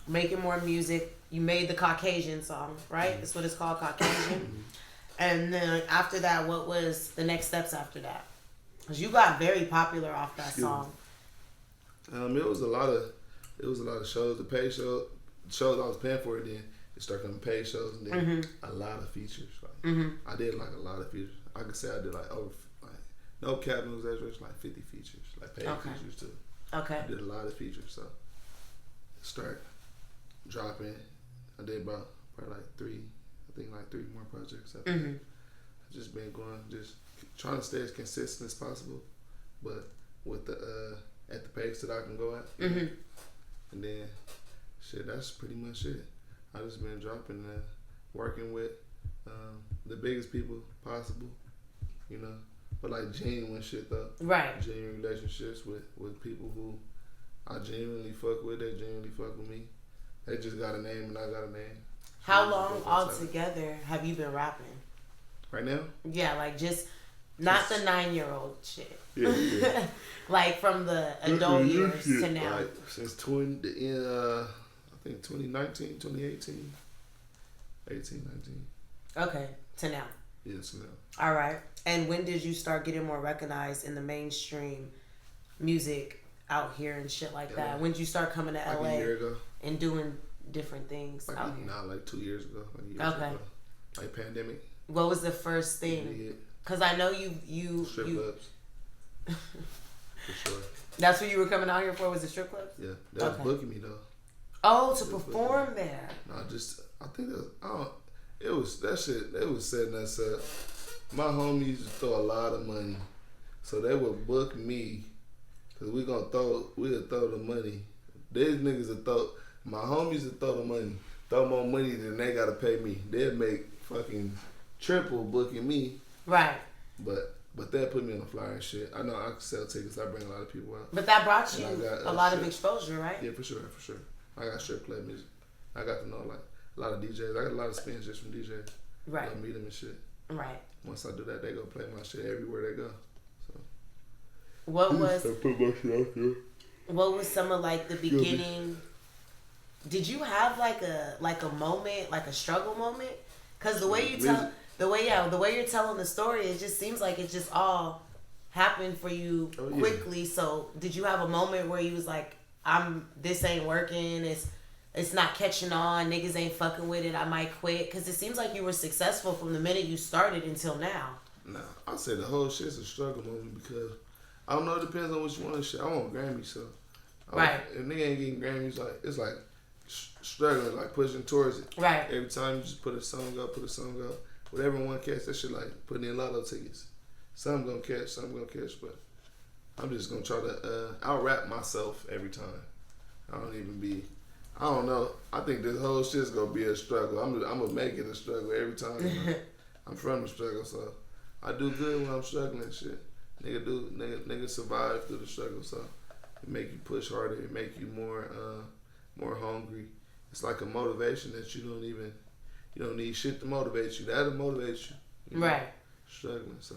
making more music. You made the Caucasian song, right? That's what it's called, Caucasian. And then after that, what was the next steps after that? Because you got very popular off that song. It was a lot of shows. The paid shows I was paying for it. Then it started coming paid shows, and then a lot of features. Like I did like a lot of features. I could say I did like over no cap, no exaggeration, like 50 features, like paid features too. Okay. I did a lot of features, so start dropping. I did about probably like 3 more projects after that. I've just been going, just trying to stay as consistent as possible, but with the at the pace that I can go at. And then shit, that's pretty much it. I just been dropping, working with the biggest people possible, you know. But like genuine shit though. Right. Genuine relationships with people who I genuinely fuck with, they genuinely fuck with me. They just got a name and I got a name. How long altogether have you been rapping? Right now? Yeah, like just not the 9-year-old shit. Yeah. Like from the adult years to now. Like since I think 2019, 2018, 18, 19. Okay, to now. Yes, now. All right. And when did you start getting more recognized in the mainstream music out here and shit like that? When did you start coming to LA? A year ago. And doing different things out here? Nah, like 2 years ago. Okay. Like pandemic. What was the first thing? Because I know you strip clubs. For sure. That's what you were coming out here for? Was it strip clubs? Yeah, that was booking me though. Oh, to perform there. No, I think it was that shit. They was setting us up. My homies used to throw a lot of money, so they would book me because we'd throw the money. These niggas would throw. My homies would throw the money, throw more money than they gotta pay me. They'd make fucking triple booking me. Right. But they'll put me on the flyer and shit. I know I can sell tickets. I bring a lot of people out. But that brought you a lot of exposure, right? Yeah, for sure. I got strip club music. I got to know like a lot of DJs. I got a lot of spins just from DJs. Right. I meet them and shit. Right. Once I do that, they go play my shit everywhere they go. So. What was? I put my shit out there. What was some of like the beginning? Did you have like a moment, like a struggle moment? Cause the way you tell. The way you're telling the story, it just seems like it just all happened for you quickly. So, did you have a moment where you was like, this ain't working, it's not catching on, niggas ain't fucking with it, I might quit? Because it seems like you were successful from the minute you started until now. Nah, I'd say the whole shit's a struggle moment because, I don't know, it depends on what you want to shit. I want Grammys, so. Right. If nigga ain't getting Grammys, like, it's like struggling, like pushing towards it. Right. Every time you just put a song up. Whatever one catch, that shit like putting in lotto tickets. Some gonna catch, but I'm just gonna try to out rap myself every time. I don't know. I think this whole shit's gonna be a struggle. I'm gonna make it a struggle every time. You know? I'm from the struggle, so I do good when I'm struggling and shit. Nigga survive through the struggle, so it make you push harder, it make you more hungry. It's like a motivation that you don't need shit to motivate you. That'll motivate you. You know? Right. Struggling. So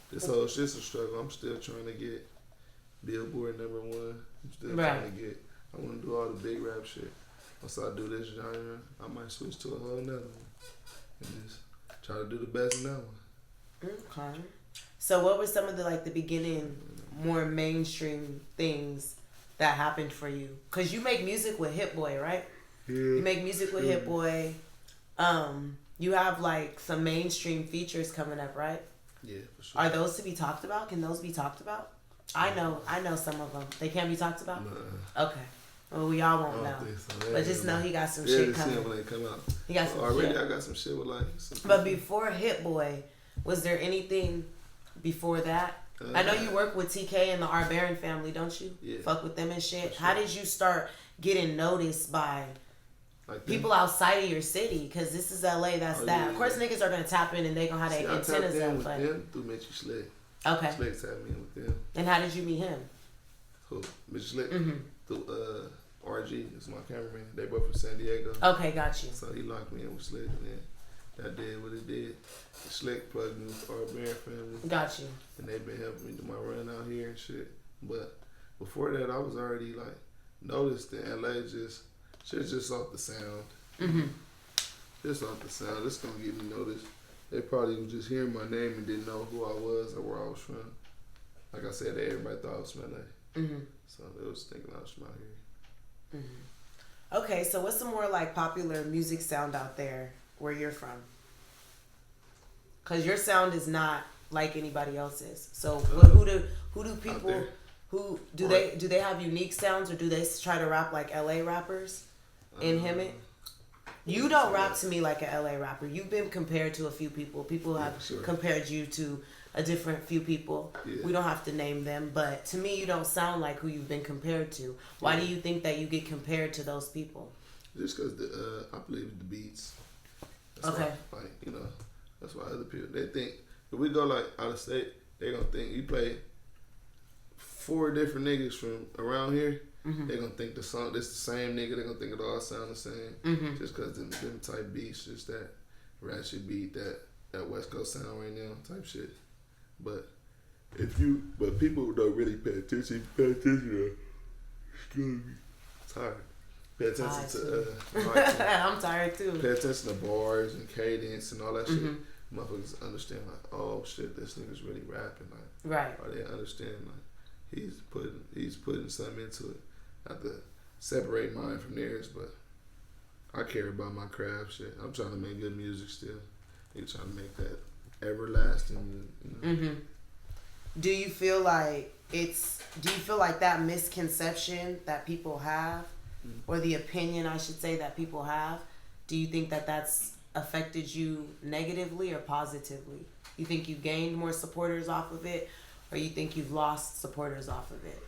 this whole shit's a struggle. I'm still trying to get Billboard #1. I'm still trying to get. I want to do all the big rap shit. Once I do this genre, I might switch to a whole nother one and just try to do the best in that one. Okay. So what were some of the beginning, more mainstream things that happened for you? Cause you make music with Hit Boy, right? Yeah. You make music with Hit Boy. You have like some mainstream features coming up, right? Yeah, for sure. Are those to be talked about? Can those be talked about? I know some of them. They can't be talked about? Nah. Okay. Well, we all won't know. So. But just know he got some shit coming. Yeah, when they come out. He got some already shit. I got some shit with like But before Hit Boy, was there anything before that? I know you work with TK and the R. Barron family, don't you? Yeah. Fuck with them and shit. Sure. How did you start getting noticed by people outside of your city? Because this is LA, that's that. Yeah. Of course, niggas are going to tap in and they going to have their antennas up. With them through Mitchie Slick. Okay. Slick tapped me in with them. And how did you meet him? Who? Mitchie Slick? Mm-hmm. Through RG. It's my cameraman. They both from San Diego. Okay, got you. So he locked me in with Slick, and then that did what it did. Slick plugged me with our Barron family. Got you. And they've been helping me do my run out here and shit. But before that, I was already like noticed in LA just off the sound. Mm-hmm. Just off the sound. It's gonna get me noticed. They probably was just hearing my name and didn't know who I was or where I was from. Like I said, everybody thought I was from LA. Mm-hmm. So they was thinking I was from out here. Mm-hmm. Okay, so what's some more like popular music sound out there where you're from? Cause your sound is not like anybody else's. So who do people do they have unique sounds, or do they try to rap like LA rappers in Hemet? You don't rap to me like a LA rapper. You've been compared to a few people. People have compared you to a different few people. Yeah. We don't have to name them, but to me, you don't sound like who you've been compared to. Why do you think that you get compared to those people? Just because I believe in the beats. That's okay. Why, that's why other people, they think, if we go like out of state, they gonna think you play 4 different niggas from around here. Mm-hmm. They gonna think the song, this the same nigga. They gonna think it all sound the same. Mm-hmm. Just cause them type beats, just that ratchet beat, that that West Coast sound right now type shit. But people don't really pay attention. Pay attention to. Tired. Pay attention to. I'm tired too. Pay attention to bars and cadence and all that shit. Motherfuckers understand like, oh shit, this nigga's really rapping like. Right. Or they understand like he's putting something into it. I have to separate mine from theirs, but I care about my craft shit. I'm trying to make good music still. You trying to make that everlasting. You know? Do you feel like that misconception that people have, or the opinion I should say that people have, do you think that that's affected you negatively or positively? You think you gained more supporters off of it, or you think you've lost supporters off of it?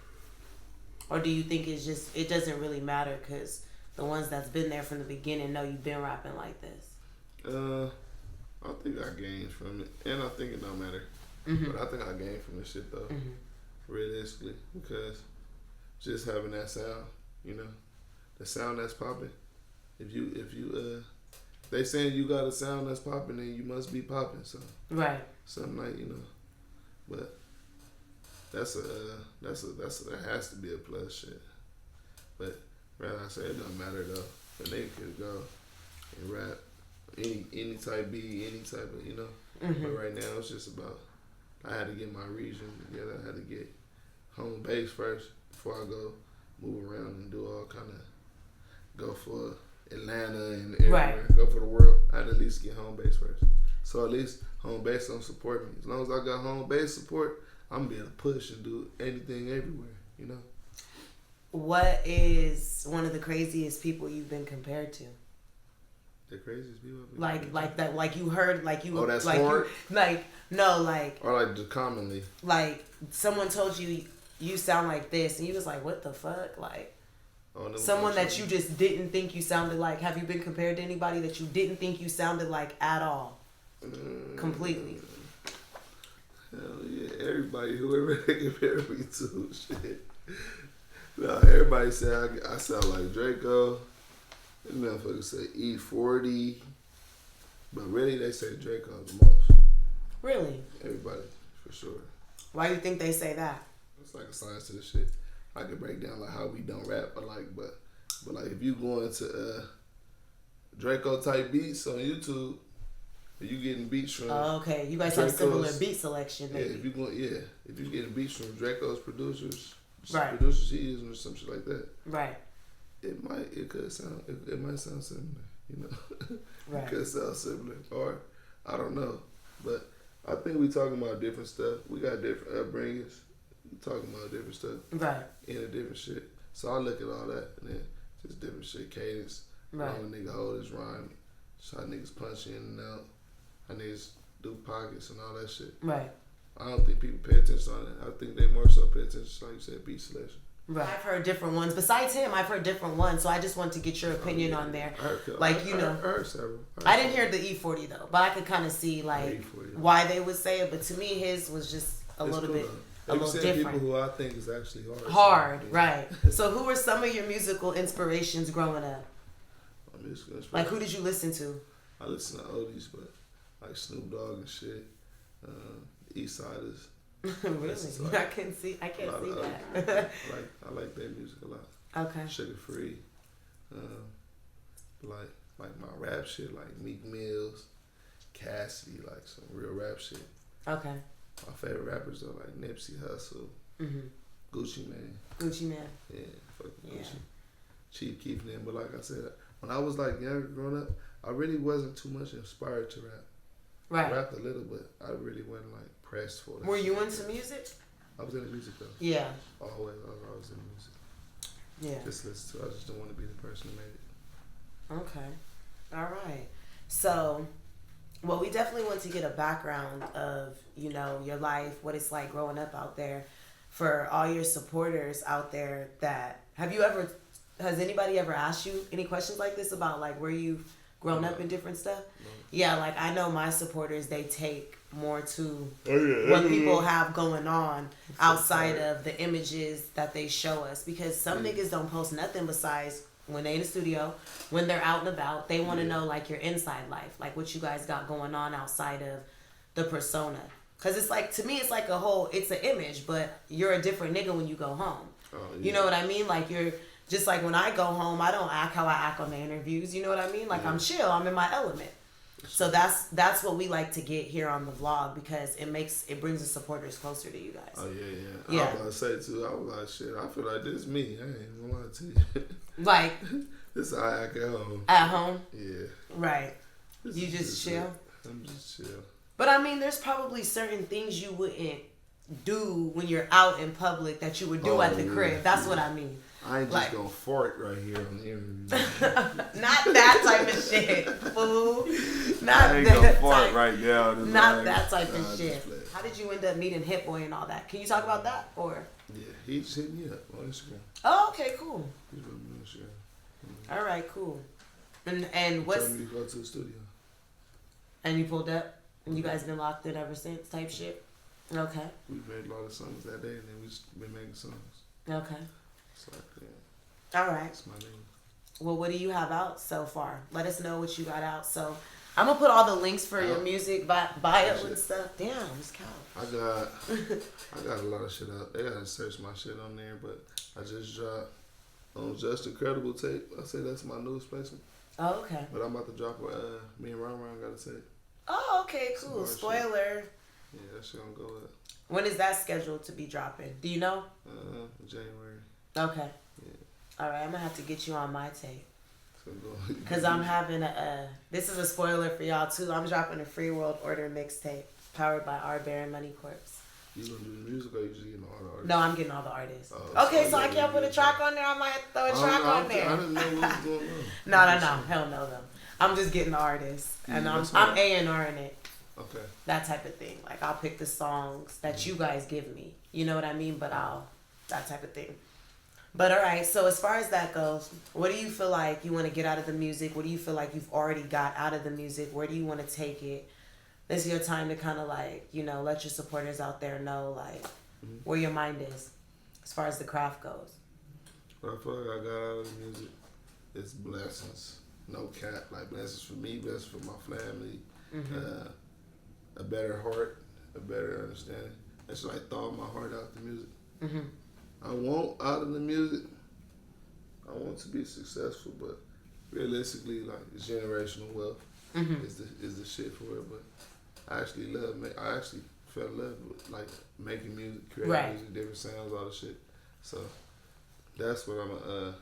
Or do you think it doesn't really matter because the ones that's been there from the beginning know you've been rapping like this? I think I gained from it, and I think it don't matter. But I think I gained from this shit though, realistically, because just having that sound, you know, the sound that's popping. If you they saying you got a sound that's popping, then you must be popping. So right, something like, you know, but that has to be a plus shit. But rather I say it don't matter though. The nigga could go and rap any type beat, any type of, you know. But right now it's just about, I had to get my region together. I had to get home base first before I go move around and do all kind of, go for Atlanta and everywhere, go for the world. I had to at least get home base first. So at least home base don't support me. As long as I got home base support, I'm gonna be able to push and do anything everywhere, you know. What is one of the craziest people you've been compared to? The craziest people. Like you heard, like you. Oh, that's like hard. Or like just commonly. Like someone told you sound like this, and you was like, what the fuck, like. Someone that you just didn't think you sounded like. Have you been compared to anybody that you didn't think you sounded like at all? Completely. Hell yeah, everybody, whoever they compare me to, shit. No, everybody say I sound like Draco. This motherfucker say E40. But really, they say Draco the most. Really? Everybody, for sure. Why do you think they say that? It's like a science to the shit. I can break down like how we don't rap, but like if you go into Draco type beats on YouTube, you getting beats from. Oh, okay. You guys have similar beat selection, maybe. Yeah, if you getting beats from Draco's producers, right? Producers he using or some shit like that, right? It might sound similar, you know. Right. It could sound similar, or I don't know, but I think we talking about different stuff. We got different upbringings. Talking about different stuff, right? In a different shit. So I look at all that and then just different shit, cadence. Right. How a nigga hold his rhyme, just how niggas punch in and out, how niggas do pockets and all that shit. Right. I don't think people pay attention on that. I think they more so pay attention, like you said, beat selection. Right. I've heard different ones. Besides him, I've heard different ones. So I just want to get your opinion on there. I heard several. I didn't hear the E40 though, but I could kind of see like why they would say it. But to me, his was just a little bit. A little different. People who I think is actually hard. Hard, right. So who were some of your musical inspirations growing up? Like who did you listen to? I listen to oldies, but like Snoop Dogg and shit. East Siders. Really? Like, I can't see that. I like their music a lot. Okay. Sugar Free. Like my rap shit, like Meek Mills, Cassidy, like some real rap shit. Okay. My favorite rappers though, like Nipsey Hussle, Gucci Mane. Gucci Mane. Yeah, fuck Gucci. Chief Keef them. But like I said, when I was like younger growing up, I really wasn't too much inspired to rap. Right. I rapped a little, but I really wasn't like pressed for it. Were you into music? I was into music though. Yeah. Always, I was always into music. Yeah. Just listen to it. I just don't want to be the person who made it. Okay. All right. So, well, we definitely want to get a background of, you know, your life, what it's like growing up out there. For all your supporters out there that, has anybody ever asked you any questions like this about like where you've grown up and different stuff? No. Yeah, like I know my supporters, they take more to what people have going on outside of the images that they show us. Because some niggas don't post nothing besides when they in the studio, when they're out and about, they want to know like your inside life, like what you guys got going on outside of the persona. Cause it's like, to me, it's like it's an image, but you're a different nigga when you go home. Oh, yeah. You know what I mean? Like you're just like when I go home, I don't act how I act on the interviews. You know what I mean? Like I'm chill, I'm in my element. So that's what we like to get here on the vlog because it brings the supporters closer to you guys. Oh yeah. I was about to say too. I was like, shit. I feel like this is me. I ain't gonna lie to you. Like this is how I act at home. At home. Yeah. Right. You just chill. I'm just chill. But I mean, there's probably certain things you wouldn't do when you're out in public that you would do at the crib. That's what I mean. I ain't just gonna fart right here on the interview. Not that type of shit, fool. Not I ain't that gonna fart type. right now. Not that type of shit. How did you end up meeting Hit Boy and all that? Can you talk about that? Or yeah, he just hit me up on Instagram. Oh, okay, cool. He's with me on Instagram. All right, cool. And what's? Told me to go to the studio. And you pulled up, and you guys been locked in ever since, type shit. Okay. We made a lot of songs that day, and then we just been making songs. Okay. So yeah. All right. That's my name. Well, what do you have out so far? Let us know what you got out. So, I'm gonna put all the links for your music bio and stuff. Damn, this cow. I got a lot of shit out. They gotta search my shit on there, but I just dropped on Just Incredible tape. I say that's my newest placement. Oh, okay. But I'm about to drop me and Ron got a tape. Oh, okay, cool. Spoiler. Shit. Yeah, that shit gonna go up. When is that scheduled to be dropping? Do you know? January. Okay. Yeah. All right, I'm gonna have to get you on my tape. Cause I'm having this is a spoiler for y'all too. I'm dropping a Free World Order mixtape powered by R Bear and Money Corps. You gonna do the music or you just getting all the artists? No, I'm getting all the artists. Okay, so I can't put a track on there. I might have to throw a track on there. I didn't know what was going on. No, hell no, though. I'm just getting the artists, and I'm A&R in it. Okay. That type of thing. Like I'll pick the songs that you guys give me. You know what I mean? But that type of thing. But all right, so as far as that goes, what do you feel like you want to get out of the music? What do you feel like you've already got out of the music? Where do you want to take it? This is your time to kind of like, let your supporters out there know like where your mind is as far as the craft goes. What I feel like I got out of the music is blessings. No cap, like blessings for me, blessings for my family, a better heart, a better understanding. It's like thawing my heart out the music. Mm-hmm. I want out of the music, I want to be successful, but realistically, like it's generational wealth is the shit for it. But I actually fell in love with like making music, creating music, different sounds, all the shit. So that's what I'm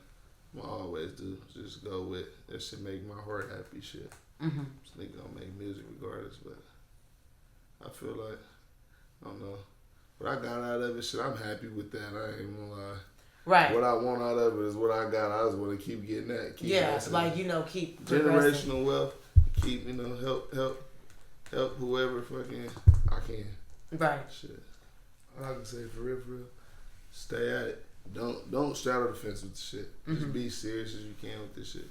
always do. Just go with that shit, make my heart happy shit. Mm-hmm. So nigga gonna make music regardless, but I feel like I don't know. What I got out of it, shit, I'm happy with that. I ain't gonna lie. Right. What I want out of it is what I got. I just want to keep getting that. Keep keep generational wealth. Keep help whoever fucking I can. Right. Shit. All I can say for real, stay at it. Don't straddle the fence with the shit. Just be serious as you can with this shit.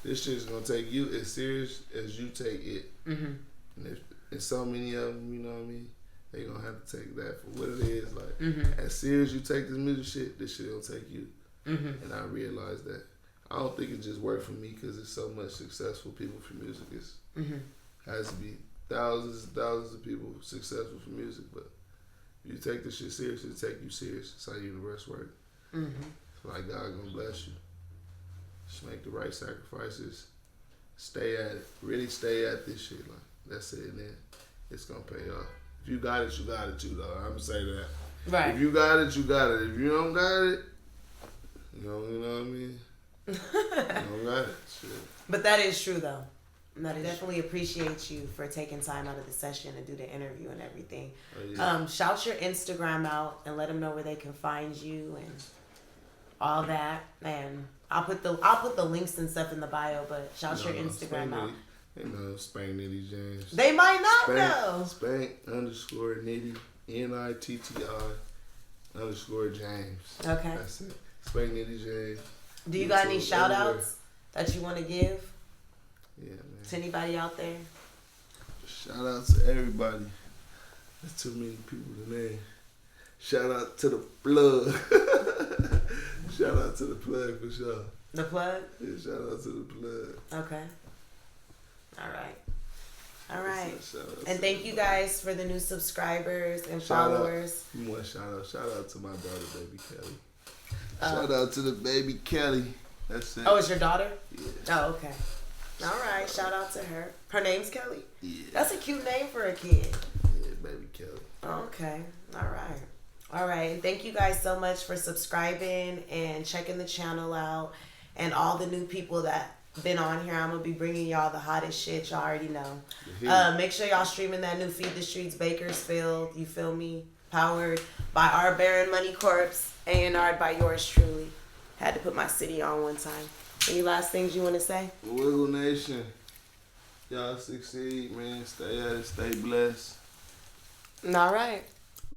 This shit is gonna take you as serious as you take it. Mm-hmm. And if there's so many of them, you know what I mean. They gonna have to take that for what it is. Like as serious as you take this music shit, this shit gonna take you. Mm-hmm. And I realized that. I don't think it just worked for me because there's so much successful people for music. It's has to be thousands and thousands of people successful for music. But if you take this shit seriously, it take you serious. That's how the universe works. So like God gonna bless you. Just make the right sacrifices. Stay at it. Really stay at this shit. Like that's it. And then it's gonna pay off. If you got it, you got it too, though. I'm gonna say that. Right. If you got it, you got it. If you don't got it, you know what I mean? You don't got it. Shit. But that is true, though. And I definitely appreciate you for taking time out of the session to do the interview and everything. Oh, yeah. Shout your Instagram out and let them know where they can find you and all that. And I'll put the links and stuff in the bio, but shout your Instagram out. They know Spank Nitti James. They might not know. Spank_Nitti NITTI_James. Okay. That's it. Spank Nitti James. Do you got any shout outs that you want to give? Yeah, man. To anybody out there? Shout out to everybody. There's too many people to name. Shout out to the plug. Shout out to the plug for sure. The plug? Yeah, shout out to the plug. Okay. All right. Shout out And to thank you everybody. guys for the new subscribers and Shout followers. out. One shout out. Shout out to my daughter, baby Kelly. Shout out to the baby Kelly. That's it. Oh, it's your daughter? Yeah. Oh, okay. All right. Shout out to her. Her name's Kelly? Yeah. That's a cute name for a kid. Yeah, baby Kelly. Okay. All right. And thank you guys so much for subscribing and checking the channel out. And all the new people that been on here. I'm going to be bringing y'all the hottest shit. Y'all already know. Make sure y'all streaming that new Feed the Streets Bakersfield. You feel me? Powered by our Baron Money Corps. A&R'd by yours truly. Had to put my city on one time. Any last things you want to say? Wiggle Nation. Y'all succeed, man. Stay at it. Stay blessed. All right.